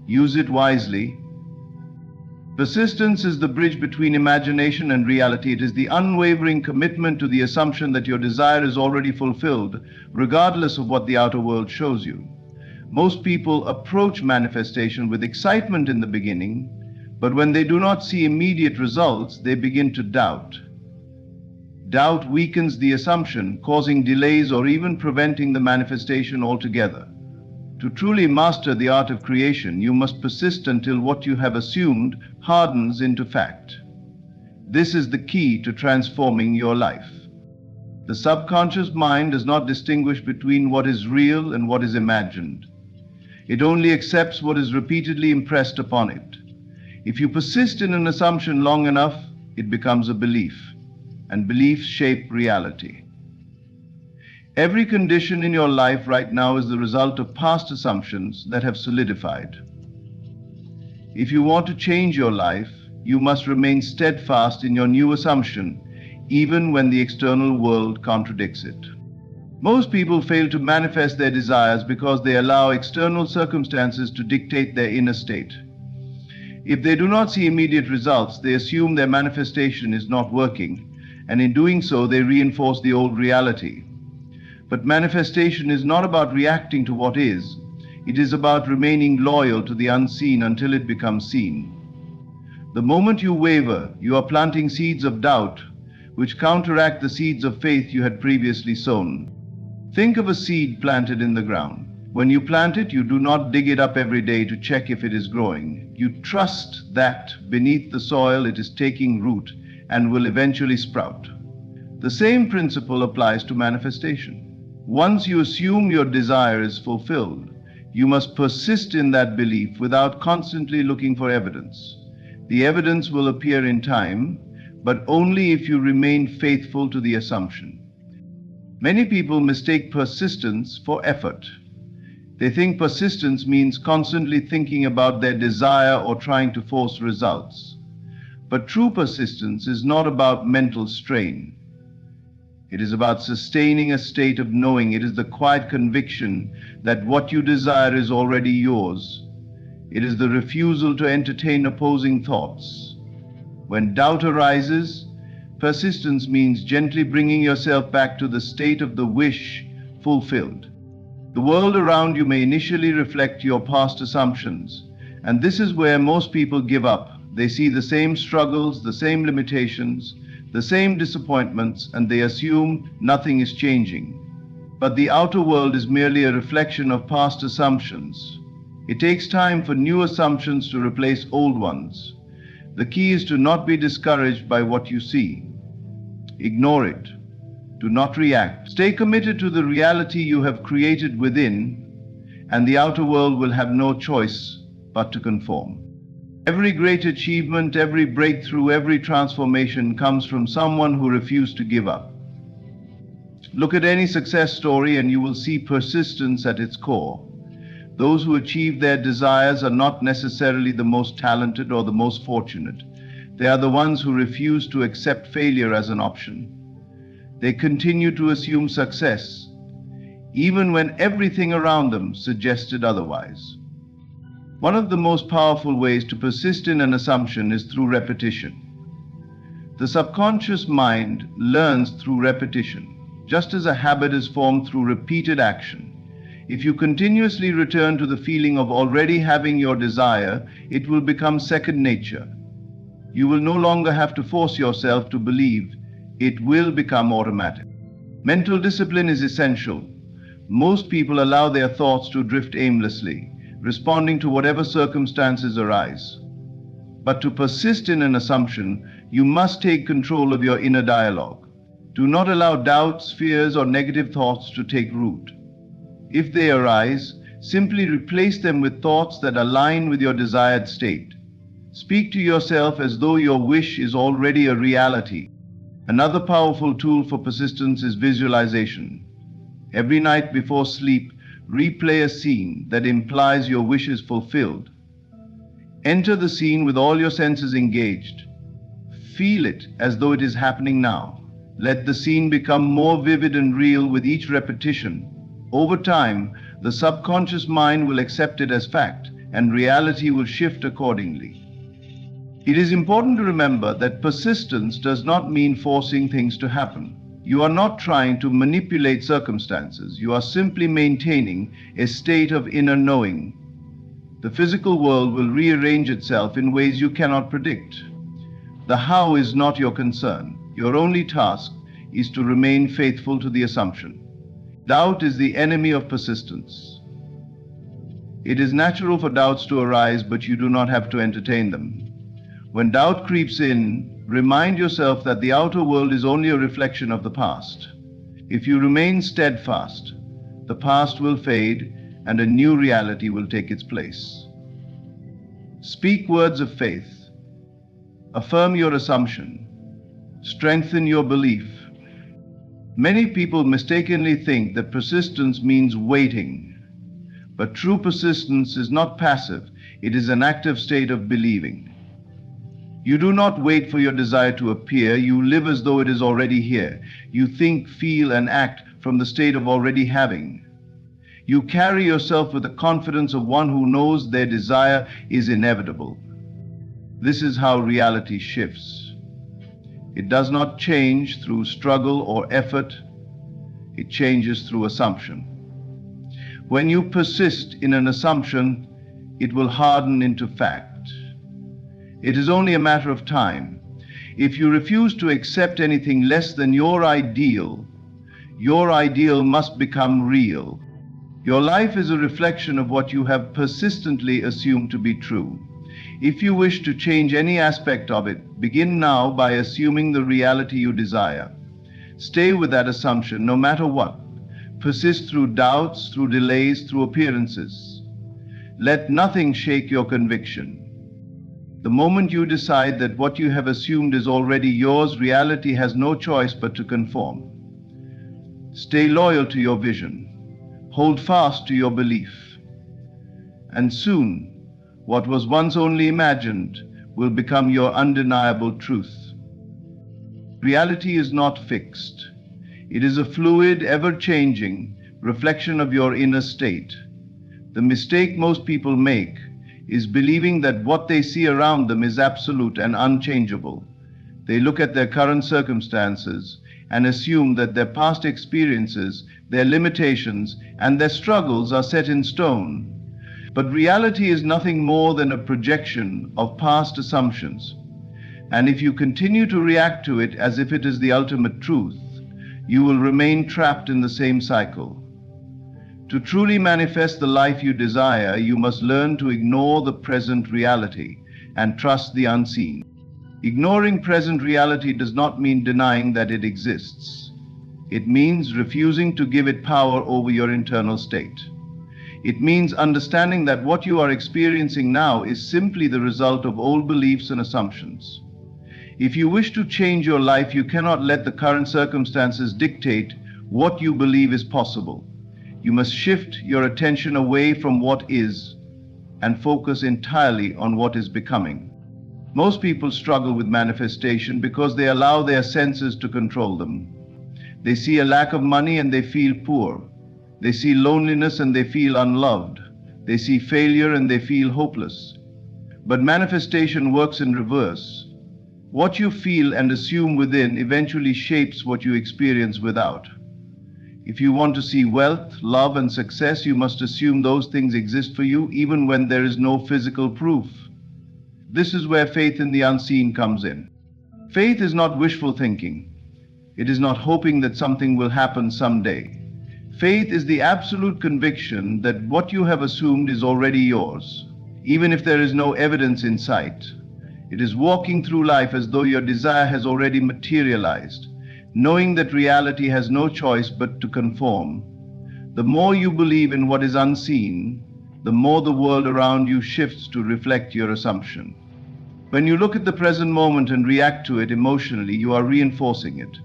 Use it wisely. Persistence is the bridge between imagination and reality. It is the unwavering commitment to the assumption that your desire is already fulfilled, regardless of what the outer world shows you. Most people approach manifestation with excitement in the beginning, but when they do not see immediate results, they begin to doubt. Doubt weakens the assumption, causing delays or even preventing the manifestation altogether. To truly master the art of creation, you must persist until what you have assumed hardens into fact. This is the key to transforming your life. The subconscious mind does not distinguish between what is real and what is imagined. It only accepts what is repeatedly impressed upon it. If you persist in an assumption long enough, it becomes a belief, and beliefs shape reality. Every condition in your life right now is the result of past assumptions that have solidified. If you want to change your life, you must remain steadfast in your new assumption, even when the external world contradicts it. Most people fail to manifest their desires because they allow external circumstances to dictate their inner state. If they do not see immediate results, they assume their manifestation is not working, and in doing so, they reinforce the old reality. But manifestation is not about reacting to what is. It is about remaining loyal to the unseen until it becomes seen. The moment you waver, you are planting seeds of doubt, which counteract the seeds of faith you had previously sown. Think of a seed planted in the ground. When you plant it, you do not dig it up every day to check if it is growing. You trust that beneath the soil it is taking root and will eventually sprout. The same principle applies to manifestation. Once you assume your desire is fulfilled, you must persist in that belief without constantly looking for evidence. The evidence will appear in time, but only if you remain faithful to the assumption. Many people mistake persistence for effort. They think persistence means constantly thinking about their desire or trying to force results. But true persistence is not about mental strain. It is about sustaining a state of knowing. It is the quiet conviction that what you desire is already yours. It is the refusal to entertain opposing thoughts. When doubt arises, persistence means gently bringing yourself back to the state of the wish fulfilled. The world around you may initially reflect your past assumptions, and this is where most people give up. They see the same struggles, the same limitations, the same disappointments, and they assume nothing is changing. But the outer world is merely a reflection of past assumptions. It takes time for new assumptions to replace old ones. The key is to not be discouraged by what you see. Ignore it. Do not react. Stay committed to the reality you have created within, and the outer world will have no choice but to conform. Every great achievement, every breakthrough, every transformation comes from someone who refused to give up. Look at any success story and you will see persistence at its core. Those who achieve their desires are not necessarily the most talented or the most fortunate. They are the ones who refuse to accept failure as an option. They continue to assume success, even when everything around them suggested otherwise. One of the most powerful ways to persist in an assumption is through repetition. The subconscious mind learns through repetition, just as a habit is formed through repeated action. If you continuously return to the feeling of already having your desire, it will become second nature. You will no longer have to force yourself to believe. It will become automatic. Mental discipline is essential. Most people allow their thoughts to drift aimlessly, responding to whatever circumstances arise. But to persist in an assumption, you must take control of your inner dialogue. Do not allow doubts, fears, or negative thoughts to take root. If they arise, simply replace them with thoughts that align with your desired state. Speak to yourself as though your wish is already a reality. Another powerful tool for persistence is visualization. Every night before sleep, replay a scene that implies your wish is fulfilled. Enter the scene with all your senses engaged. Feel it as though it is happening now. Let the scene become more vivid and real with each repetition. Over time, the subconscious mind will accept it as fact, and reality will shift accordingly. It is important to remember that persistence does not mean forcing things to happen. You are not trying to manipulate circumstances. You are simply maintaining a state of inner knowing. The physical world will rearrange itself in ways you cannot predict. The how is not your concern. Your only task is to remain faithful to the assumption. Doubt is the enemy of persistence. It is natural for doubts to arise, but you do not have to entertain them. When doubt creeps in, remind yourself that the outer world is only a reflection of the past. If you remain steadfast, the past will fade and a new reality will take its place. Speak words of faith. Affirm your assumption. Strengthen your belief. Many people mistakenly think that persistence means waiting. But true persistence is not passive, it is an active state of believing. You do not wait for your desire to appear, you live as though it is already here. You think, feel, and act from the state of already having. You carry yourself with the confidence of one who knows their desire is inevitable. This is how reality shifts. It does not change through struggle or effort, it changes through assumption. When you persist in an assumption, it will harden into fact. It is only a matter of time. If you refuse to accept anything less than your ideal must become real. Your life is a reflection of what you have persistently assumed to be true. If you wish to change any aspect of it, begin now by assuming the reality you desire. Stay with that assumption no matter what. Persist through doubts, through delays, through appearances. Let nothing shake your conviction. The moment you decide that what you have assumed is already yours, reality has no choice but to conform. Stay loyal to your vision. Hold fast to your belief. And soon, what was once only imagined will become your undeniable truth. Reality is not fixed. It is a fluid, ever-changing reflection of your inner state. The mistake most people make is believing that what they see around them is absolute and unchangeable. They look at their current circumstances and assume that their past experiences, their limitations, and their struggles are set in stone. But reality is nothing more than a projection of past assumptions. And if you continue to react to it as if it is the ultimate truth, you will remain trapped in the same cycle. To truly manifest the life you desire, you must learn to ignore the present reality and trust the unseen. Ignoring present reality does not mean denying that it exists. It means refusing to give it power over your internal state. It means understanding that what you are experiencing now is simply the result of old beliefs and assumptions. If you wish to change your life, you cannot let the current circumstances dictate what you believe is possible. You must shift your attention away from what is and focus entirely on what is becoming. Most people struggle with manifestation because they allow their senses to control them. They see a lack of money and they feel poor. They see loneliness and they feel unloved. They see failure and they feel hopeless. But manifestation works in reverse. What you feel and assume within eventually shapes what you experience without. If you want to see wealth, love, and success, you must assume those things exist for you even when there is no physical proof. This is where faith in the unseen comes in. Faith is not wishful thinking. It is not hoping that something will happen someday. Faith is the absolute conviction that what you have assumed is already yours, even if there is no evidence in sight. It is walking through life as though your desire has already materialized, knowing that reality has no choice but to conform. The more you believe in what is unseen, the more the world around you shifts to reflect your assumption. When you look at the present moment and react to it emotionally, you are reinforcing it.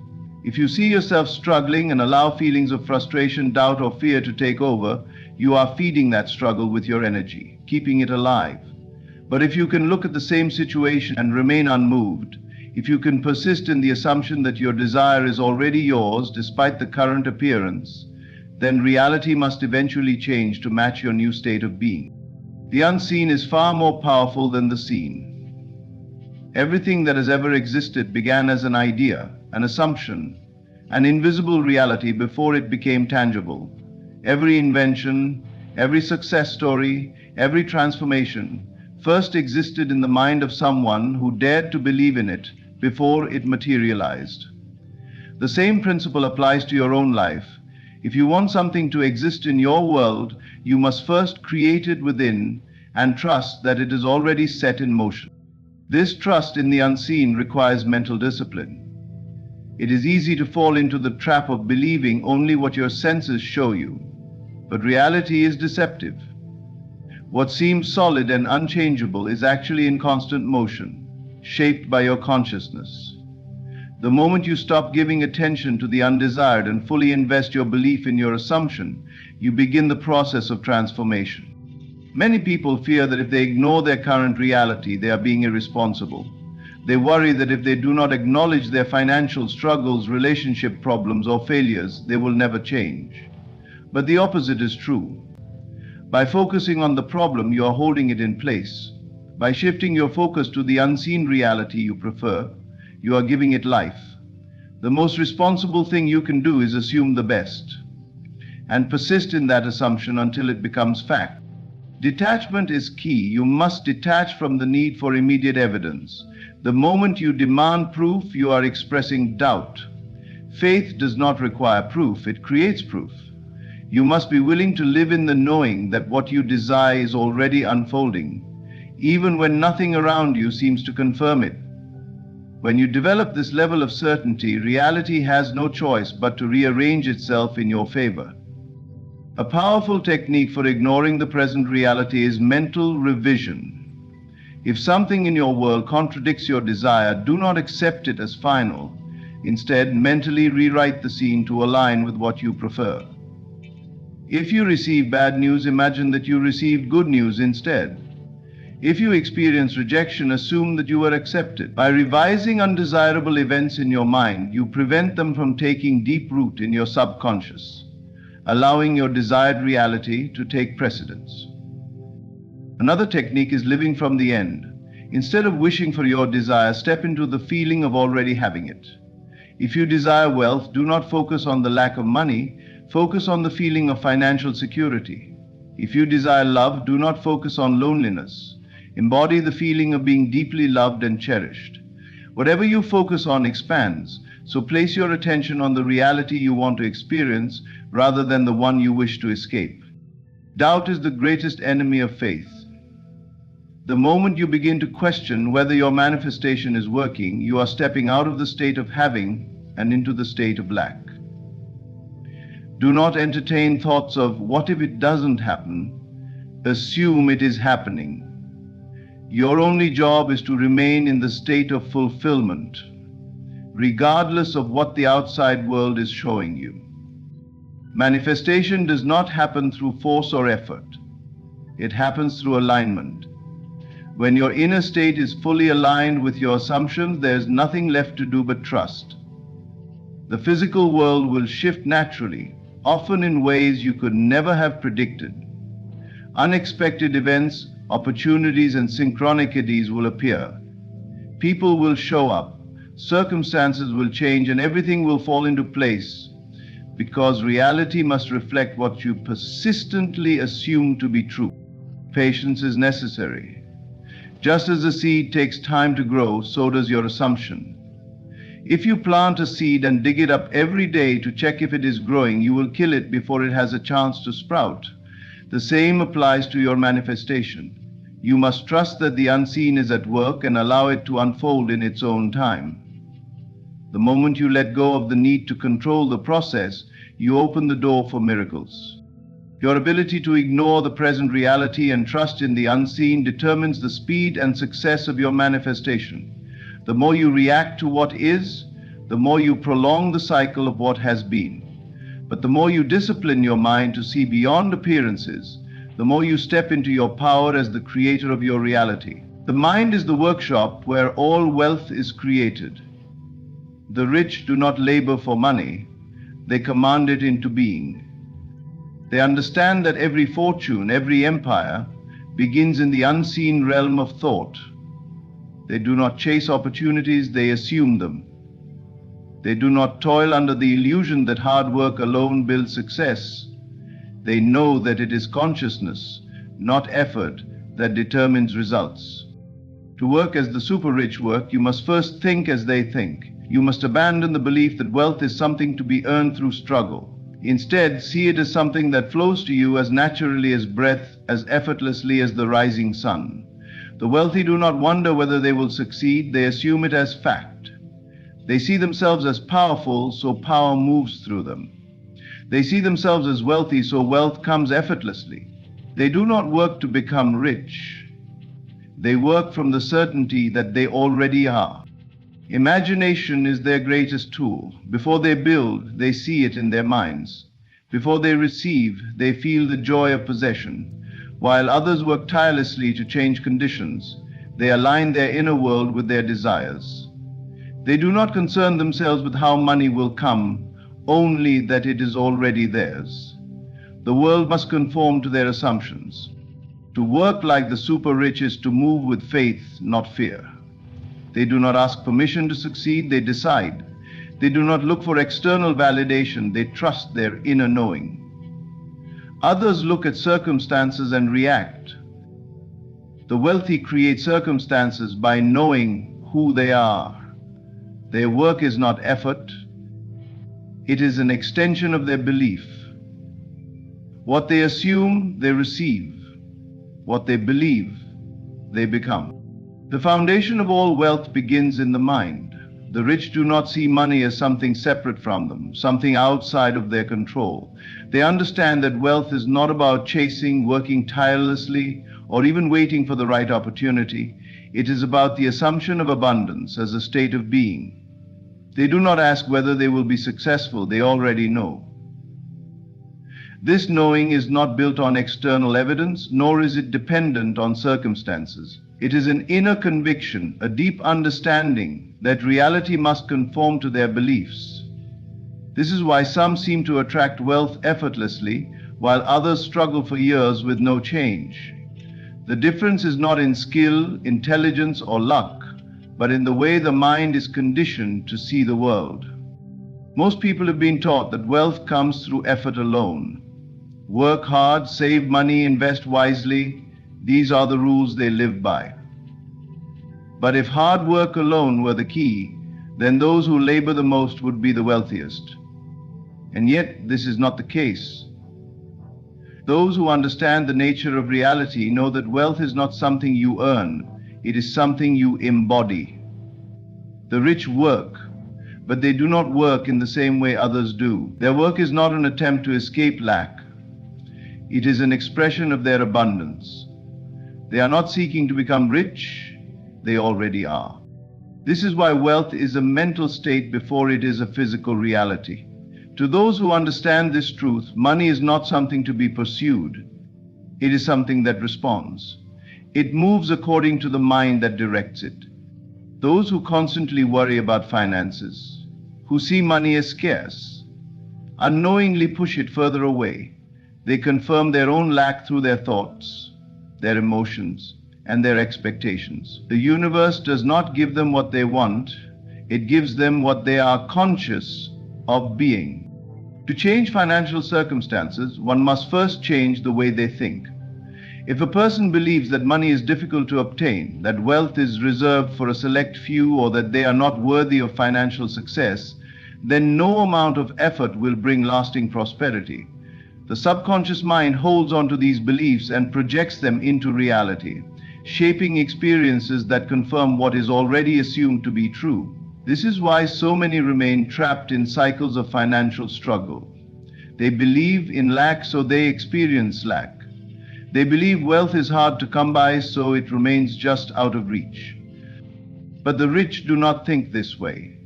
If you see yourself struggling and allow feelings of frustration, doubt, or fear to take over, you are feeding that struggle with your energy, keeping it alive. But if you can look at the same situation and remain unmoved, if you can persist in the assumption that your desire is already yours despite the current appearance, then reality must eventually change to match your new state of being. The unseen is far more powerful than the seen. Everything that has ever existed began as an idea, an assumption, an invisible reality before it became tangible. Every invention, every success story, every transformation first existed in the mind of someone who dared to believe in it before it materialized. The same principle applies to your own life. If you want something to exist in your world, you must first create it within and trust that it is already set in motion. This trust in the unseen requires mental discipline. It is easy to fall into the trap of believing only what your senses show you, but reality is deceptive. What seems solid and unchangeable is actually in constant motion, shaped by your consciousness. The moment you stop giving attention to the undesired and fully invest your belief in your assumption, you begin the process of transformation. Many people fear that if they ignore their current reality, they are being irresponsible. They worry that if they do not acknowledge their financial struggles, relationship problems, or failures, they will never change. But the opposite is true. By focusing on the problem, you are holding it in place. By shifting your focus to the unseen reality you prefer, you are giving it life. The most responsible thing you can do is assume the best and persist in that assumption until it becomes fact. Detachment is key. You must detach from the need for immediate evidence. The moment you demand proof, you are expressing doubt. Faith does not require proof, it creates proof. You must be willing to live in the knowing that what you desire is already unfolding, even when nothing around you seems to confirm it. When you develop this level of certainty, reality has no choice but to rearrange itself in your favor. A powerful technique for ignoring the present reality is mental revision. If something in your world contradicts your desire, do not accept it as final. Instead, mentally rewrite the scene to align with what you prefer. If you receive bad news, imagine that you received good news instead. If you experience rejection, assume that you were accepted. By revising undesirable events in your mind, you prevent them from taking deep root in your subconscious, allowing your desired reality to take precedence. Another technique is living from the end. Instead of wishing for your desire, step into the feeling of already having it. If you desire wealth, do not focus on the lack of money, focus on the feeling of financial security. If you desire love, do not focus on loneliness. Embody the feeling of being deeply loved and cherished. Whatever you focus on expands, so place your attention on the reality you want to experience rather than the one you wish to escape. Doubt is the greatest enemy of faith. The moment you begin to question whether your manifestation is working, you are stepping out of the state of having and into the state of lack. Do not entertain thoughts of what if it doesn't happen. Assume it is happening. Your only job is to remain in the state of fulfillment, regardless of what the outside world is showing you. Manifestation does not happen through force or effort. It happens through alignment. When your inner state is fully aligned with your assumptions, there's nothing left to do but trust. The physical world will shift naturally, often in ways you could never have predicted. Unexpected events, opportunities, and synchronicities will appear. People will show up, circumstances will change, and everything will fall into place, because reality must reflect what you persistently assume to be true. Patience is necessary. Just as a seed takes time to grow, so does your assumption. If you plant a seed and dig it up every day to check if it is growing, you will kill it before it has a chance to sprout. The same applies to your manifestation. You must trust that the unseen is at work and allow it to unfold in its own time. The moment you let go of the need to control the process, you open the door for miracles. Your ability to ignore the present reality and trust in the unseen determines the speed and success of your manifestation. The more you react to what is, the more you prolong the cycle of what has been. But the more you discipline your mind to see beyond appearances, the more you step into your power as the creator of your reality. The mind is the workshop where all wealth is created. The rich do not labor for money, they command it into being. They understand that every fortune, every empire, begins in the unseen realm of thought. They do not chase opportunities, they assume them. They do not toil under the illusion that hard work alone builds success. They know that it is consciousness, not effort, that determines results. To work as the super-rich work, you must first think as they think. You must abandon the belief that wealth is something to be earned through struggle. Instead, see it as something that flows to you as naturally as breath, as effortlessly as the rising sun. The wealthy do not wonder whether they will succeed, they assume it as fact. They see themselves as powerful, so power moves through them. They see themselves as wealthy, so wealth comes effortlessly. They do not work to become rich. They work from the certainty that they already are. Imagination is their greatest tool. Before they build, they see it in their minds. Before they receive, they feel the joy of possession. While others work tirelessly to change conditions, they align their inner world with their desires. They do not concern themselves with how money will come, only that it is already theirs. The world must conform to their assumptions. To work like the super-rich is to move with faith, not fear. They do not ask permission to succeed, they decide. They do not look for external validation, they trust their inner knowing. Others look at circumstances and react. The wealthy create circumstances by knowing who they are. Their work is not effort, it is an extension of their belief. What they assume, they receive. What they believe, they become. The foundation of all wealth begins in the mind. The rich do not see money as something separate from them, something outside of their control. They understand that wealth is not about chasing, working tirelessly, or even waiting for the right opportunity. It is about the assumption of abundance as a state of being. They do not ask whether they will be successful, they already know. This knowing is not built on external evidence, nor is it dependent on circumstances. It is an inner conviction, a deep understanding that reality must conform to their beliefs. This is why some seem to attract wealth effortlessly, while others struggle for years with no change. The difference is not in skill, intelligence, or luck, but in the way the mind is conditioned to see the world. Most people have been taught that wealth comes through effort alone. Work hard, save money, invest wisely. These are the rules they live by. But if hard work alone were the key, then those who labor the most would be the wealthiest. And yet, this is not the case. Those who understand the nature of reality know that wealth is not something you earn, it is something you embody. The rich work, but they do not work in the same way others do. Their work is not an attempt to escape lack. It is an expression of their abundance. They are not seeking to become rich, they already are. This is why wealth is a mental state before it is a physical reality. To those who understand this truth, money is not something to be pursued. It is something that responds. It moves according to the mind that directs it. Those who constantly worry about finances, who see money as scarce, unknowingly push it further away. They confirm their own lack through their thoughts, their emotions, and their expectations. The universe does not give them what they want, it gives them what they are conscious of being. To change financial circumstances, one must first change the way they think. If a person believes that money is difficult to obtain, that wealth is reserved for a select few, or that they are not worthy of financial success, then no amount of effort will bring lasting prosperity. The subconscious mind holds on to these beliefs and projects them into reality. shaping experiences that confirm what is already assumed to be true. This is why so many remain trapped in cycles of financial struggle. They believe in lack, so they experience lack. They believe wealth is hard to come by, so it remains just out of reach. But the rich do not think this way.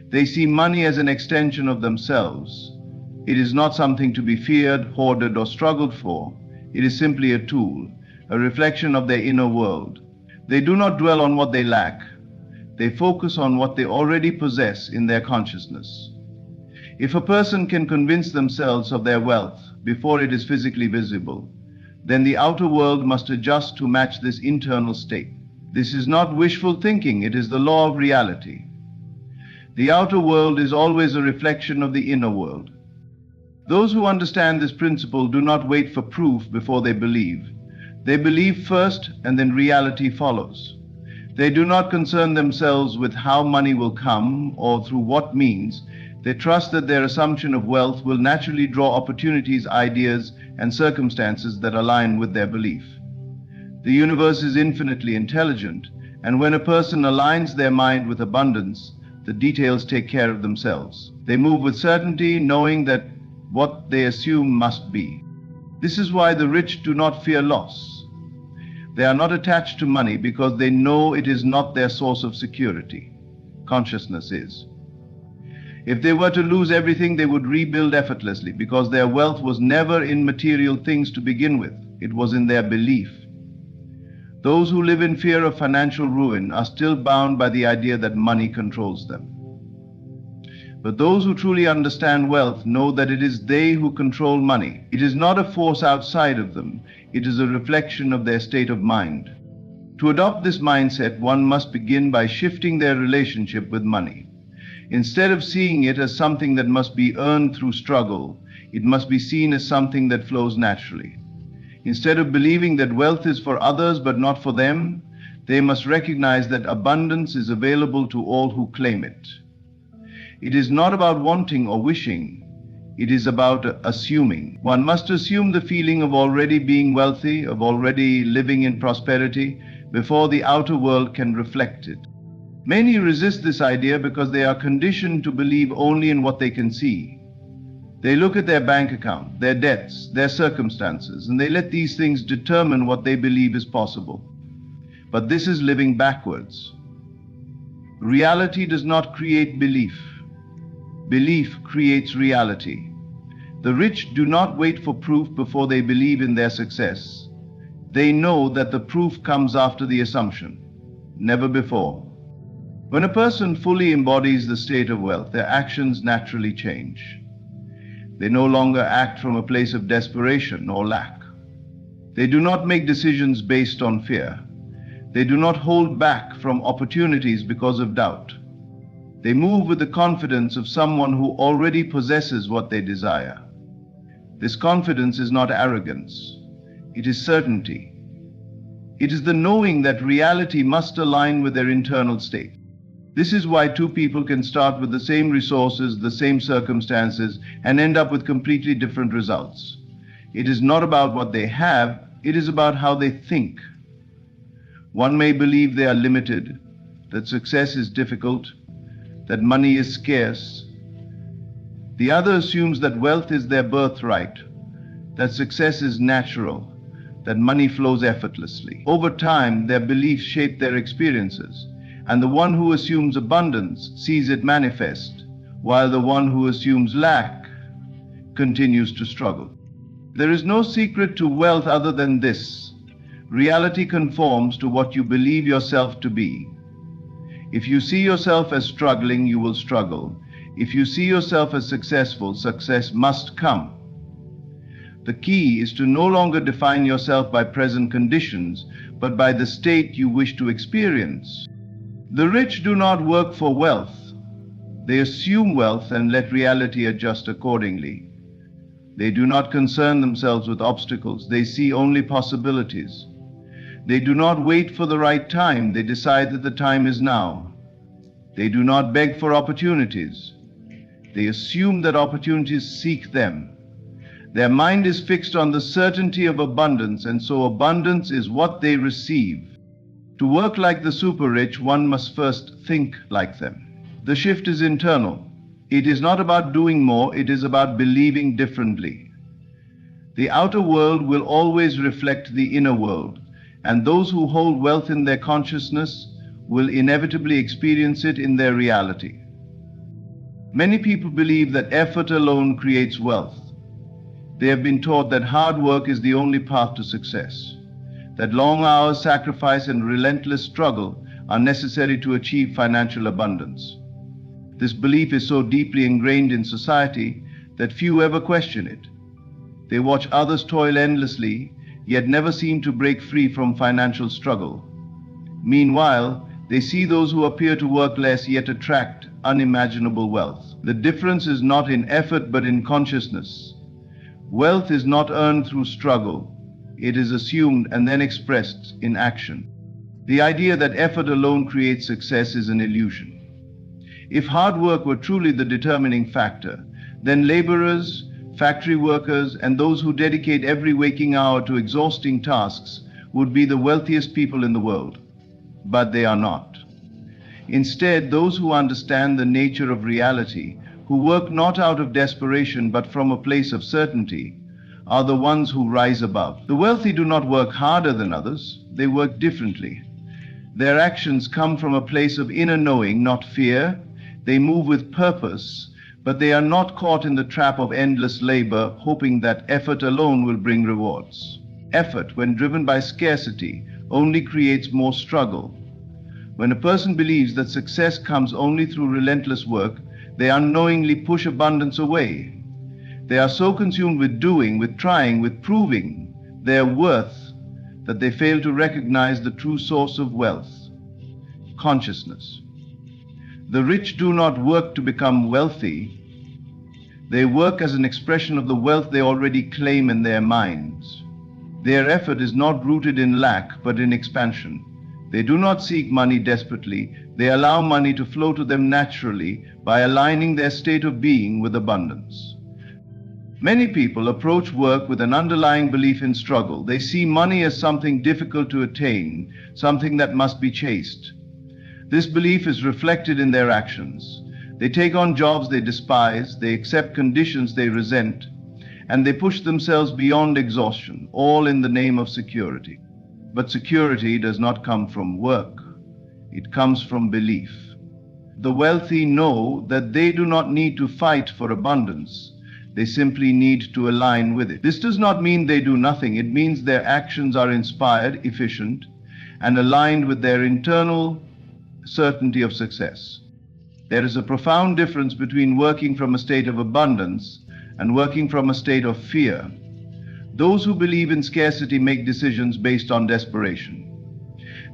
They see money as an extension of themselves. It is not something to be feared, hoarded, or struggled for. It is simply a tool, a reflection of their inner world. They do not dwell on what they lack. They focus on what they already possess in their consciousness. If a person can convince themselves of their wealth before it is physically visible, then the outer world must adjust to match this internal state. This is not wishful thinking, it is the law of reality. The outer world is always a reflection of the inner world. Those who understand this principle do not wait for proof before they believe. They believe first, and then reality follows. They do not concern themselves with how money will come or through what means. They trust that their assumption of wealth will naturally draw opportunities, ideas, and circumstances that align with their belief. The universe is infinitely intelligent, and when a person aligns their mind with abundance, the details take care of themselves. They move with certainty, knowing that what they assume must be. This is why the rich do not fear loss. They are not attached to money because they know it is not their source of security. Consciousness is. If they were to lose everything, they would rebuild effortlessly because their wealth was never in material things to begin with. It was in their belief. Those who live in fear of financial ruin are still bound by the idea that money controls them. But those who truly understand wealth know that it is they who control money. It is not a force outside of them. It is a reflection of their state of mind. To adopt this mindset, one must begin by shifting their relationship with money. Instead of seeing it as something that must be earned through struggle, it must be seen as something that flows naturally. Instead of believing that wealth is for others but not for them, they must recognize that abundance is available to all who claim it. It is not about wanting or wishing. It is about assuming. One must assume the feeling of already being wealthy, of already living in prosperity, before the outer world can reflect it. Many resist this idea because they are conditioned to believe only in what they can see. They look at their bank account, their debts, their circumstances, and they let these things determine what they believe is possible. But this is living backwards. Reality does not create belief. Belief creates reality. The rich do not wait for proof before they believe in their success. They know that the proof comes after the assumption, never before. When a person fully embodies the state of wealth, their actions naturally change. They no longer act from a place of desperation or lack. They do not make decisions based on fear. They do not hold back from opportunities because of doubt. They move with the confidence of someone who already possesses what they desire. This confidence is not arrogance. It is certainty. It is the knowing that reality must align with their internal state. This is why two people can start with the same resources, the same circumstances, and end up with completely different results. It is not about what they have, it is about how they think. One may believe they are limited, that success is difficult, that money is scarce. The other assumes that wealth is their birthright, that success is natural, that money flows effortlessly. Over time, their beliefs shape their experiences. And the one who assumes abundance sees it manifest, while the one who assumes lack continues to struggle. There is no secret to wealth other than this. Reality conforms to what you believe yourself to be. If you see yourself as struggling, you will struggle. If you see yourself as successful, success must come. The key is to no longer define yourself by present conditions, but by the state you wish to experience. The rich do not work for wealth. They assume wealth and let reality adjust accordingly. They do not concern themselves with obstacles. They see only possibilities. They do not wait for the right time. They decide that the time is now. They do not beg for opportunities. They assume that opportunities seek them. Their mind is fixed on the certainty of abundance, and so abundance is what they receive. To work like the super rich, one must first think like them. The shift is internal. It is not about doing more, it is about believing differently. The outer world will always reflect the inner world, and those who hold wealth in their consciousness will inevitably experience it in their reality. Many people believe that effort alone creates wealth. They have been taught that hard work is the only path to success, that long hours, sacrifice, and relentless struggle are necessary to achieve financial abundance. This belief is so deeply ingrained in society that few ever question it. They watch others toil endlessly, yet never seem to break free from financial struggle. Meanwhile, they see those who appear to work less yet attract unimaginable wealth. The difference is not in effort but in consciousness. Wealth is not earned through struggle. It is assumed and then expressed in action. The idea that effort alone creates success is an illusion. If hard work were truly the determining factor, then laborers, factory workers, and those who dedicate every waking hour to exhausting tasks would be the wealthiest people in the world. But they are not. Instead, those who understand the nature of reality, who work not out of desperation but from a place of certainty, are the ones who rise above. The wealthy do not work harder than others, they work differently. Their actions come from a place of inner knowing, not fear. They move with purpose, but they are not caught in the trap of endless labor, hoping that effort alone will bring rewards. Effort, when driven by scarcity, only creates more struggle. When a person believes that success comes only through relentless work, they unknowingly push abundance away. They are so consumed with doing, with trying, with proving their worth that they fail to recognize the true source of wealth: consciousness. The rich do not work to become wealthy. They work as an expression of the wealth they already claim in their minds. Their effort is not rooted in lack, but in expansion. They do not seek money desperately. They allow money to flow to them naturally by aligning their state of being with abundance. Many people approach work with an underlying belief in struggle. They see money as something difficult to attain, something that must be chased. This belief is reflected in their actions. They take on jobs they despise, they accept conditions they resent, and they push themselves beyond exhaustion, all in the name of security. But security does not come from work. It comes from belief. The wealthy know that they do not need to fight for abundance. They simply need to align with it. This does not mean they do nothing. It means their actions are inspired, efficient, and aligned with their internal certainty of success. There is a profound difference between working from a state of abundance and working from a state of fear. Those who believe in scarcity make decisions based on desperation.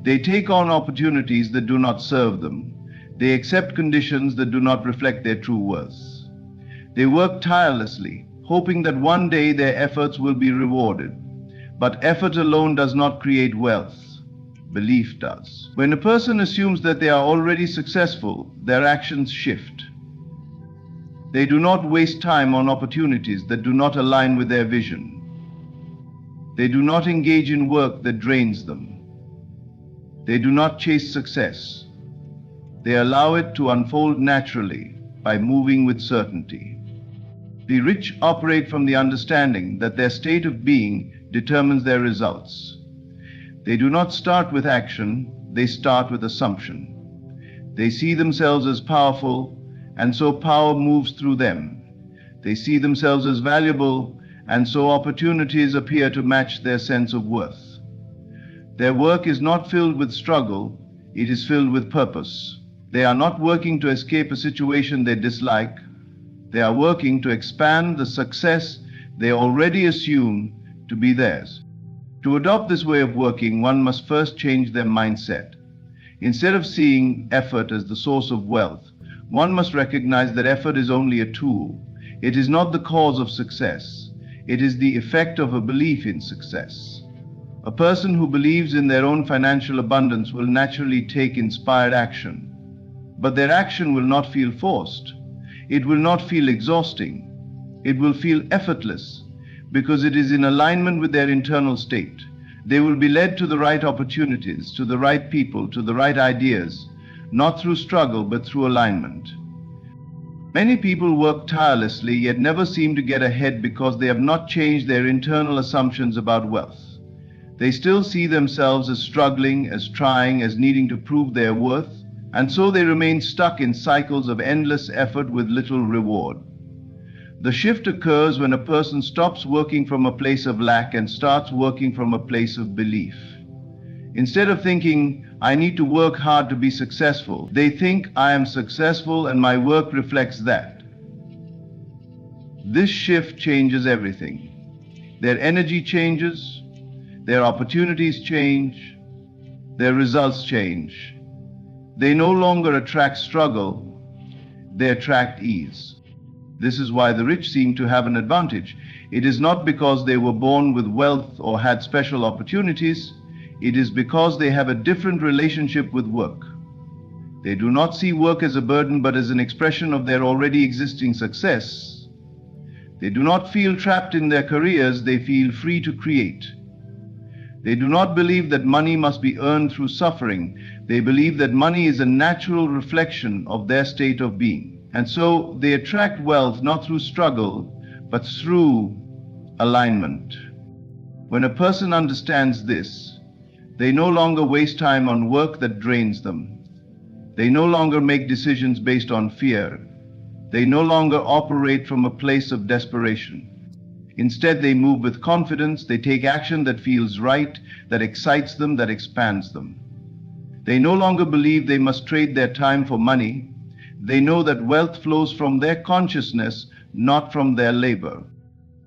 They take on opportunities that do not serve them. They accept conditions that do not reflect their true worth. They work tirelessly, hoping that one day their efforts will be rewarded. But effort alone does not create wealth. Belief does. When a person assumes that they are already successful, their actions shift. They do not waste time on opportunities that do not align with their vision. They do not engage in work that drains them. They do not chase success. They allow it to unfold naturally by moving with certainty. The rich operate from the understanding that their state of being determines their results. They do not start with action, they start with assumption. They see themselves as powerful, and so power moves through them. They see themselves as valuable, and so opportunities appear to match their sense of worth. Their work is not filled with struggle, it is filled with purpose. They are not working to escape a situation they dislike. They are working to expand the success they already assume to be theirs. To adopt this way of working, one must first change their mindset. Instead of seeing effort as the source of wealth, one must recognize that effort is only a tool. It is not the cause of success. It is the effect of a belief in success. A person who believes in their own financial abundance will naturally take inspired action. But their action will not feel forced. It will not feel exhausting. It will feel effortless, because it is in alignment with their internal state. They will be led to the right opportunities, to the right people, to the right ideas, not through struggle but through alignment. Many people work tirelessly yet never seem to get ahead because they have not changed their internal assumptions about wealth. They still see themselves as struggling, as trying, as needing to prove their worth, and so they remain stuck in cycles of endless effort with little reward. The shift occurs when a person stops working from a place of lack and starts working from a place of belief. Instead of thinking, I need to work hard to be successful, they think, I am successful and my work reflects that. This shift changes everything. Their energy changes, their opportunities change, their results change. They no longer attract struggle, they attract ease. This is why the rich seem to have an advantage. It is not because they were born with wealth or had special opportunities. It is because they have a different relationship with work. They do not see work as a burden but as an expression of their already existing success. They do not feel trapped in their careers, they feel free to create. They do not believe that money must be earned through suffering. They believe that money is a natural reflection of their state of being. And so they attract wealth not through struggle, but through alignment. When a person understands this, they no longer waste time on work that drains them. They no longer make decisions based on fear. They no longer operate from a place of desperation. Instead, they move with confidence. They take action that feels right, that excites them, that expands them. They no longer believe they must trade their time for money. They know that wealth flows from their consciousness, not from their labor.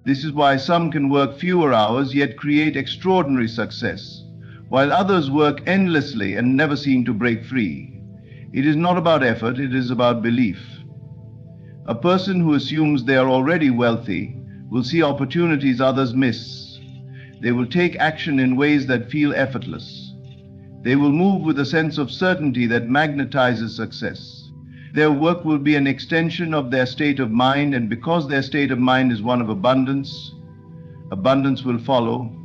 This is why some can work fewer hours yet create extraordinary success, while others work endlessly and never seem to break free. It is not about effort, it is about belief. A person who assumes they are already wealthy will see opportunities others miss. They will take action in ways that feel effortless. They will move with a sense of certainty that magnetizes success. Their work will be an extension of their state of mind, and because their state of mind is one of abundance, abundance will follow.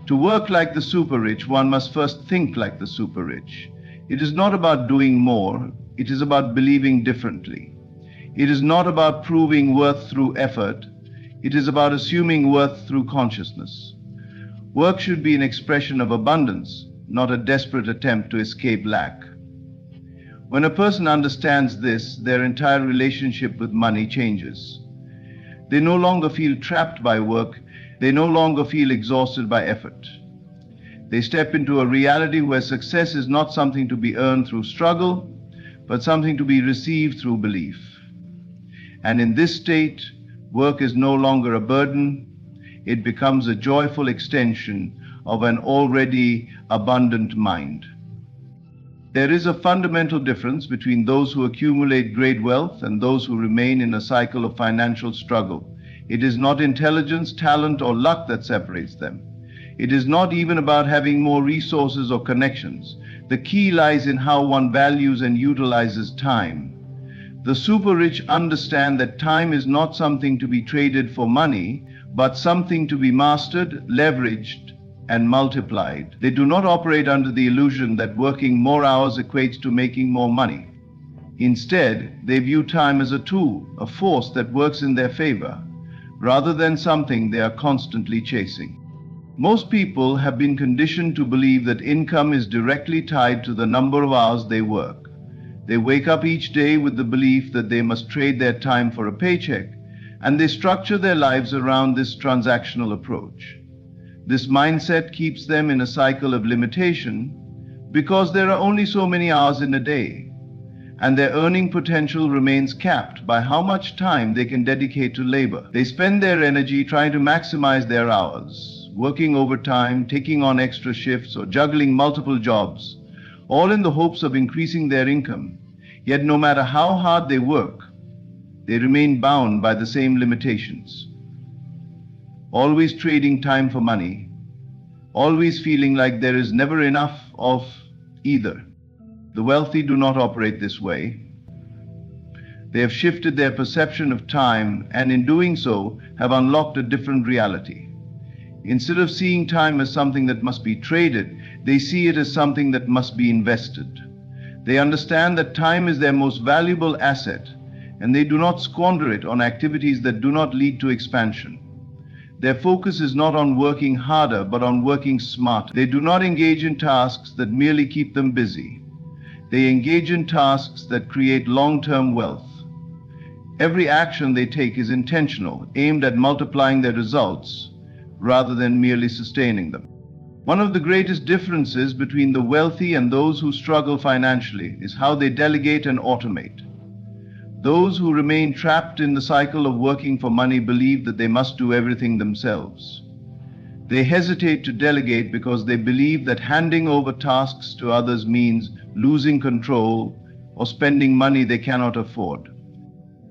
To work like the super rich, one must first think like the super rich. It is not about doing more, it is about believing differently. It is not about proving worth through effort, it is about assuming worth through consciousness. Work should be an expression of abundance, not a desperate attempt to escape lack. When a person understands this, their entire relationship with money changes. They no longer feel trapped by work, they no longer feel exhausted by effort. They step into a reality where success is not something to be earned through struggle, but something to be received through belief. And in this state, work is no longer a burden, it becomes a joyful extension of an already abundant mind. There is a fundamental difference between those who accumulate great wealth and those who remain in a cycle of financial struggle. It is not intelligence, talent, or luck that separates them. It is not even about having more resources or connections. The key lies in how one values and utilizes time. The super rich understand that time is not something to be traded for money, but something to be mastered, leveraged, and multiplied. They do not operate under the illusion that working more hours equates to making more money. Instead, they view time as a tool, a force that works in their favor, rather than something they are constantly chasing. Most people have been conditioned to believe that income is directly tied to the number of hours they work. They wake up each day with the belief that they must trade their time for a paycheck, and they structure their lives around this transactional approach. This mindset keeps them in a cycle of limitation because there are only so many hours in a day, and their earning potential remains capped by how much time they can dedicate to labor. They spend their energy trying to maximize their hours, working overtime, taking on extra shifts, or juggling multiple jobs, all in the hopes of increasing their income. Yet no matter how hard they work, they remain bound by the same limitations. Always trading time for money, always feeling like there is never enough of either. The wealthy do not operate this way. They have shifted their perception of time, and in doing so have unlocked a different reality. Instead of seeing time as something that must be traded, they see it as something that must be invested. They understand that time is their most valuable asset, and they do not squander it on activities that do not lead to expansion. Their focus is not on working harder, but on working smarter. They do not engage in tasks that merely keep them busy. They engage in tasks that create long-term wealth. Every action they take is intentional, aimed at multiplying their results, rather than merely sustaining them. One of the greatest differences between the wealthy and those who struggle financially is how they delegate and automate. Those who remain trapped in the cycle of working for money believe that they must do everything themselves. They hesitate to delegate because they believe that handing over tasks to others means losing control or spending money they cannot afford.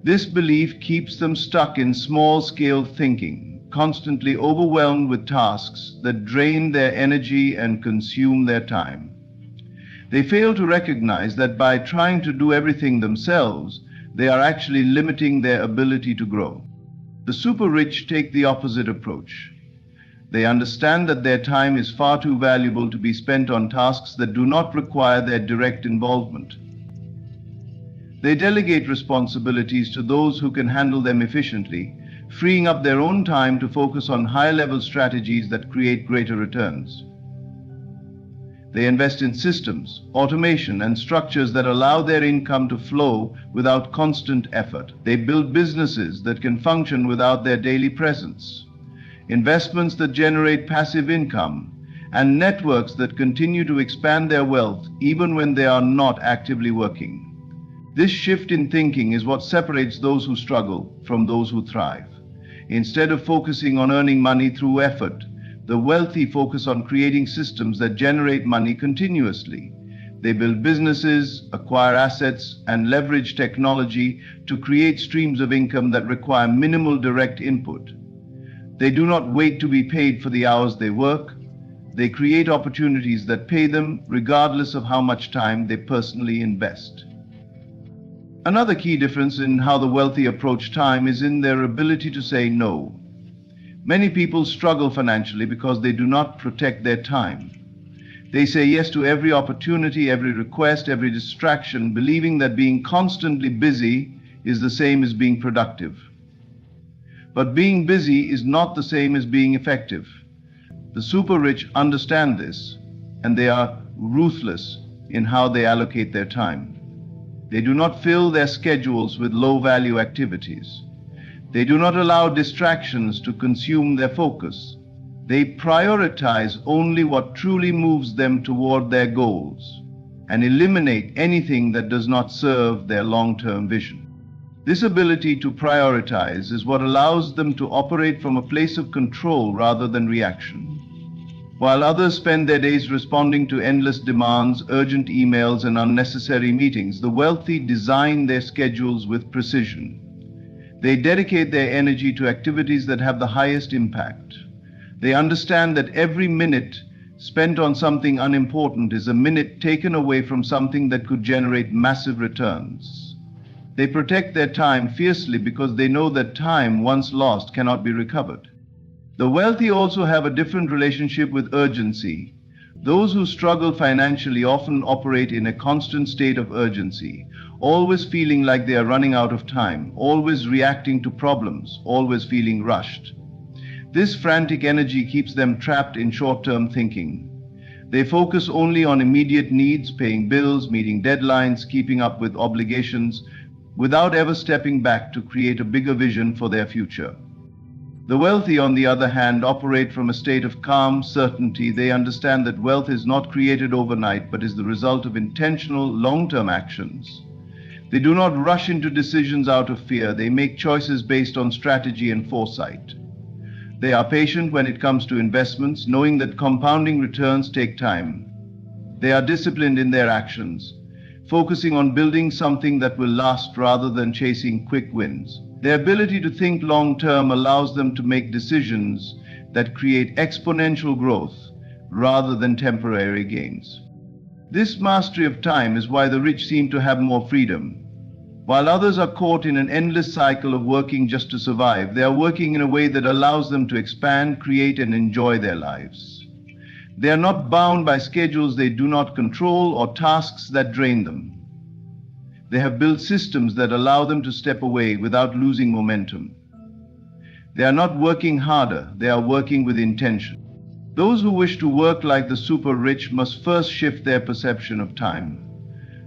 This belief keeps them stuck in small-scale thinking, constantly overwhelmed with tasks that drain their energy and consume their time. They fail to recognize that by trying to do everything themselves, they are actually limiting their ability to grow. The super-rich take the opposite approach. They understand that their time is far too valuable to be spent on tasks that do not require their direct involvement. They delegate responsibilities to those who can handle them efficiently, freeing up their own time to focus on high-level strategies that create greater returns. They invest in systems, automation, and structures that allow their income to flow without constant effort. They build businesses that can function without their daily presence, investments that generate passive income, and networks that continue to expand their wealth even when they are not actively working. This shift in thinking is what separates those who struggle from those who thrive. Instead of focusing on earning money through effort, the wealthy focus on creating systems that generate money continuously. They build businesses, acquire assets, and leverage technology to create streams of income that require minimal direct input. They do not wait to be paid for the hours they work. They create opportunities that pay them regardless of how much time they personally invest. Another key difference in how the wealthy approach time is in their ability to say no. Many people struggle financially because they do not protect their time. They say yes to every opportunity, every request, every distraction, believing that being constantly busy is the same as being productive. But being busy is not the same as being effective. The super-rich understand this, and they are ruthless in how they allocate their time. They do not fill their schedules with low-value activities. They do not allow distractions to consume their focus. They prioritize only what truly moves them toward their goals and eliminate anything that does not serve their long-term vision. This ability to prioritize is what allows them to operate from a place of control rather than reaction. While others spend their days responding to endless demands, urgent emails, and unnecessary meetings, the wealthy design their schedules with precision. They dedicate their energy to activities that have the highest impact. They understand that every minute spent on something unimportant is a minute taken away from something that could generate massive returns. They protect their time fiercely because they know that time, once lost, cannot be recovered. The wealthy also have a different relationship with urgency. Those who struggle financially often operate in a constant state of urgency, always feeling like they are running out of time, always reacting to problems, always feeling rushed. This frantic energy keeps them trapped in short-term thinking. They focus only on immediate needs, paying bills, meeting deadlines, keeping up with obligations, without ever stepping back to create a bigger vision for their future. The wealthy, on the other hand, operate from a state of calm certainty. They understand that wealth is not created overnight, but is the result of intentional, long-term actions. They do not rush into decisions out of fear. They make choices based on strategy and foresight. They are patient when it comes to investments, knowing that compounding returns take time. They are disciplined in their actions, focusing on building something that will last rather than chasing quick wins. Their ability to think long-term allows them to make decisions that create exponential growth rather than temporary gains. This mastery of time is why the rich seem to have more freedom. While others are caught in an endless cycle of working just to survive, they are working in a way that allows them to expand, create, and enjoy their lives. They are not bound by schedules they do not control or tasks that drain them. They have built systems that allow them to step away without losing momentum. They are not working harder, they are working with intention. Those who wish to work like the super rich must first shift their perception of time.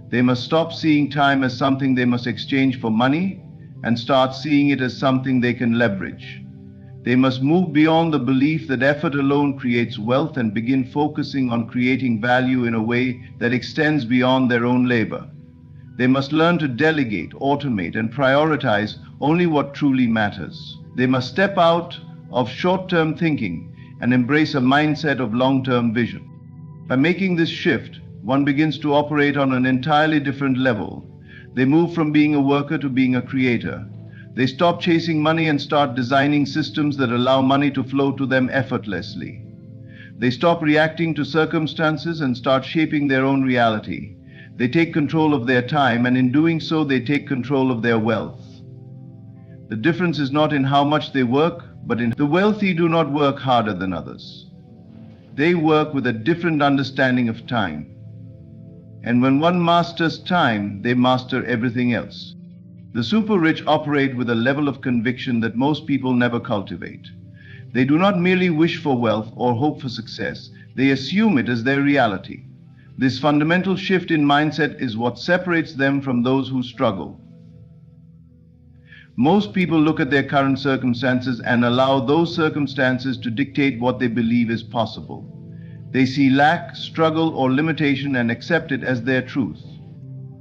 They must stop seeing time as something they must exchange for money and start seeing it as something they can leverage. They must move beyond the belief that effort alone creates wealth and begin focusing on creating value in a way that extends beyond their own labor. They must learn to delegate, automate, and prioritize only what truly matters. They must step out of short-term thinking and embrace a mindset of long-term vision. By making this shift, one begins to operate on an entirely different level. They move from being a worker to being a creator. They stop chasing money and start designing systems that allow money to flow to them effortlessly. They stop reacting to circumstances and start shaping their own reality. They take control of their time, and in doing so, they take control of their wealth. The difference is not in how much they work, but in the wealthy do not work harder than others. They work with a different understanding of time. And when one masters time, they master everything else. The super rich operate with a level of conviction that most people never cultivate. They do not merely wish for wealth or hope for success, they assume it as their reality. This fundamental shift in mindset is what separates them from those who struggle. Most people look at their current circumstances and allow those circumstances to dictate what they believe is possible. They see lack, struggle, or limitation and accept it as their truth.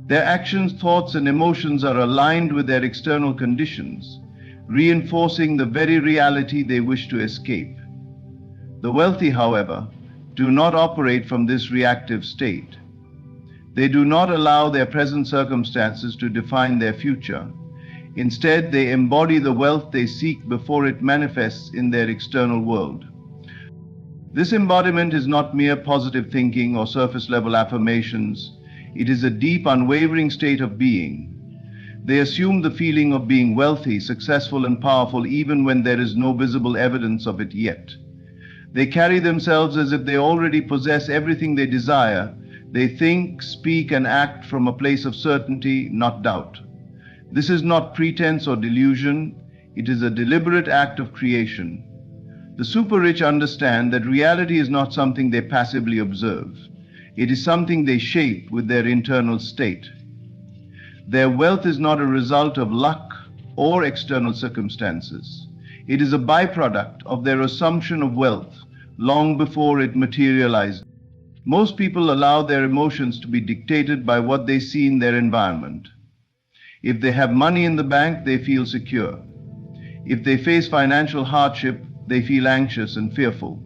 Their actions, thoughts, and emotions are aligned with their external conditions, reinforcing the very reality they wish to escape. The wealthy, however, do not operate from this reactive state. They do not allow their present circumstances to define their future. Instead, they embody the wealth they seek before it manifests in their external world. This embodiment is not mere positive thinking or surface-level affirmations. It is a deep, unwavering state of being. They assume the feeling of being wealthy, successful, and powerful even when there is no visible evidence of it yet. They carry themselves as if they already possess everything they desire. They think, speak, and act from a place of certainty, not doubt. This is not pretense or delusion. It is a deliberate act of creation. The super rich understand that reality is not something they passively observe. It is something they shape with their internal state. Their wealth is not a result of luck or external circumstances. It is a byproduct of their assumption of wealth long before it materializes. Most people allow their emotions to be dictated by what they see in their environment. If they have money in the bank, they feel secure. If they face financial hardship, they feel anxious and fearful.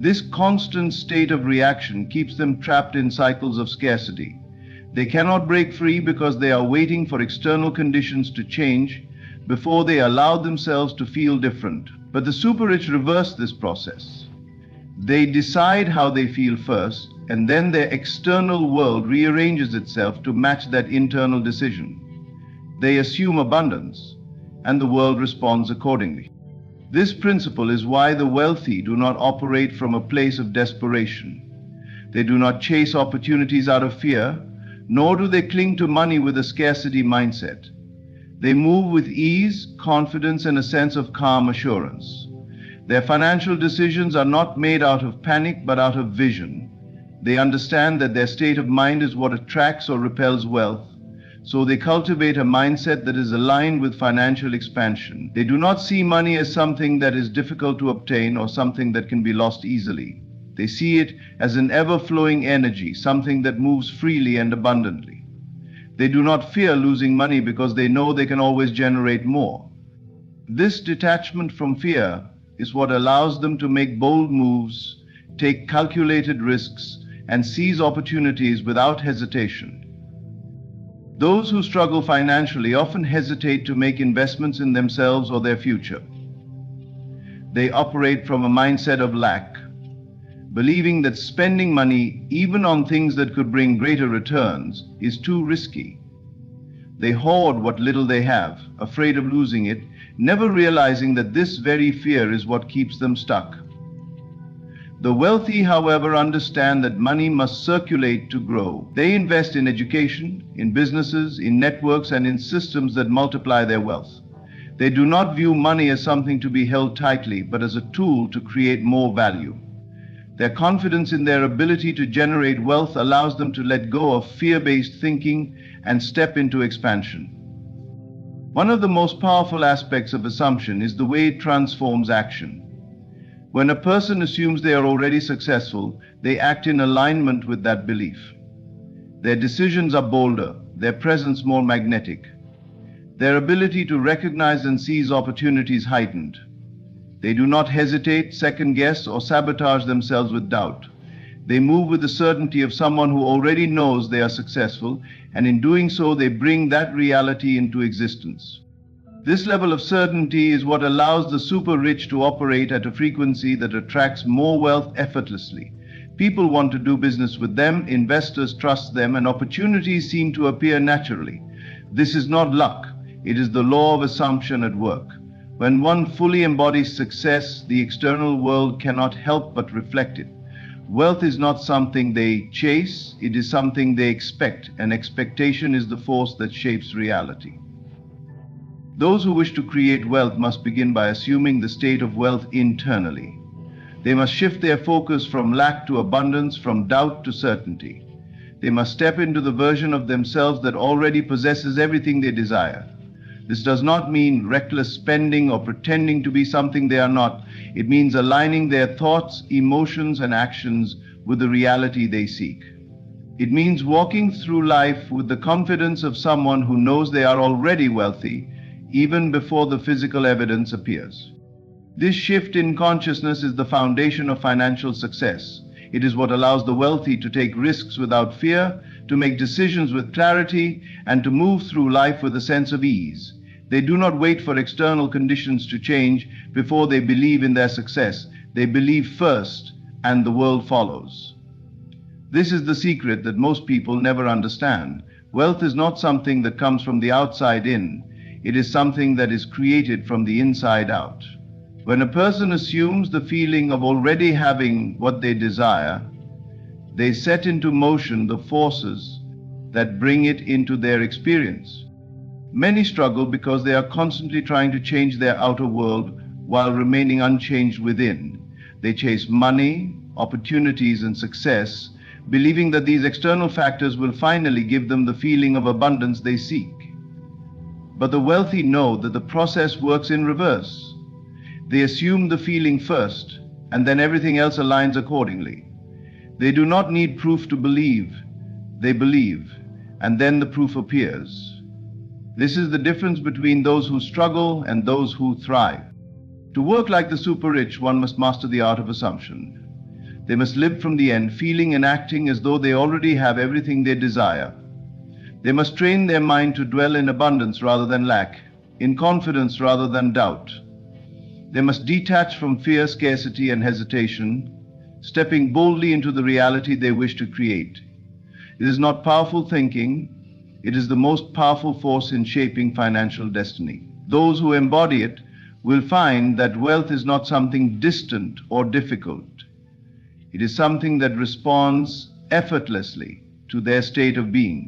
This constant state of reaction keeps them trapped in cycles of scarcity. They cannot break free because they are waiting for external conditions to change before they allow themselves to feel different. But the super rich reverse this process. They decide how they feel first, and then their external world rearranges itself to match that internal decision. They assume abundance, and the world responds accordingly. This principle is why the wealthy do not operate from a place of desperation. They do not chase opportunities out of fear, nor do they cling to money with a scarcity mindset. They move with ease, confidence, and a sense of calm assurance. Their financial decisions are not made out of panic, but out of vision. They understand that their state of mind is what attracts or repels wealth, so they cultivate a mindset that is aligned with financial expansion. They do not see money as something that is difficult to obtain or something that can be lost easily. They see it as an ever-flowing energy, something that moves freely and abundantly. They do not fear losing money because they know they can always generate more. This detachment from fear is what allows them to make bold moves, take calculated risks, and seize opportunities without hesitation. Those who struggle financially often hesitate to make investments in themselves or their future. They operate from a mindset of lack, believing that spending money, even on things that could bring greater returns, is too risky. They hoard what little they have, afraid of losing it, never realizing that this very fear is what keeps them stuck. The wealthy, however, understand that money must circulate to grow. They invest in education, in businesses, in networks, and in systems that multiply their wealth. They do not view money as something to be held tightly, but as a tool to create more value. Their confidence in their ability to generate wealth allows them to let go of fear-based thinking and step into expansion. One of the most powerful aspects of assumption is the way it transforms action. When a person assumes they are already successful, they act in alignment with that belief. Their decisions are bolder, their presence more magnetic, their ability to recognize and seize opportunities heightened. They do not hesitate, second guess, or sabotage themselves with doubt. They move with the certainty of someone who already knows they are successful, and in doing so, they bring that reality into existence. This level of certainty is what allows the super rich to operate at a frequency that attracts more wealth effortlessly. People want to do business with them, investors trust them, and opportunities seem to appear naturally. This is not luck, it is the law of assumption at work. When one fully embodies success, the external world cannot help but reflect it. Wealth is not something they chase, it is something they expect, and expectation is the force that shapes reality. Those who wish to create wealth must begin by assuming the state of wealth internally. They must shift their focus from lack to abundance, from doubt to certainty. They must step into the version of themselves that already possesses everything they desire. This does not mean reckless spending or pretending to be something they are not. It means aligning their thoughts, emotions, and actions with the reality they seek. It means walking through life with the confidence of someone who knows they are already wealthy, even before the physical evidence appears. This shift in consciousness is the foundation of financial success. It is what allows the wealthy to take risks without fear, to make decisions with clarity, and to move through life with a sense of ease. They do not wait for external conditions to change before they believe in their success. They believe first, and the world follows. This is the secret that most people never understand. Wealth is not something that comes from the outside in. It is something that is created from the inside out. When a person assumes the feeling of already having what they desire, they set into motion the forces that bring it into their experience. Many struggle because they are constantly trying to change their outer world while remaining unchanged within. They chase money, opportunities, and success, believing that these external factors will finally give them the feeling of abundance they seek. But the wealthy know that the process works in reverse. They assume the feeling first, and then everything else aligns accordingly. They do not need proof to believe. They believe, and then the proof appears. This is the difference between those who struggle and those who thrive. To work like the super rich, one must master the art of assumption. They must live from the end, feeling and acting as though they already have everything they desire. They must train their mind to dwell in abundance rather than lack, in confidence rather than doubt. They must detach from fear, scarcity, and hesitation, stepping boldly into the reality they wish to create. It is not powerful thinking, it is the most powerful force in shaping financial destiny. Those who embody it will find that wealth is not something distant or difficult. It is something that responds effortlessly to their state of being.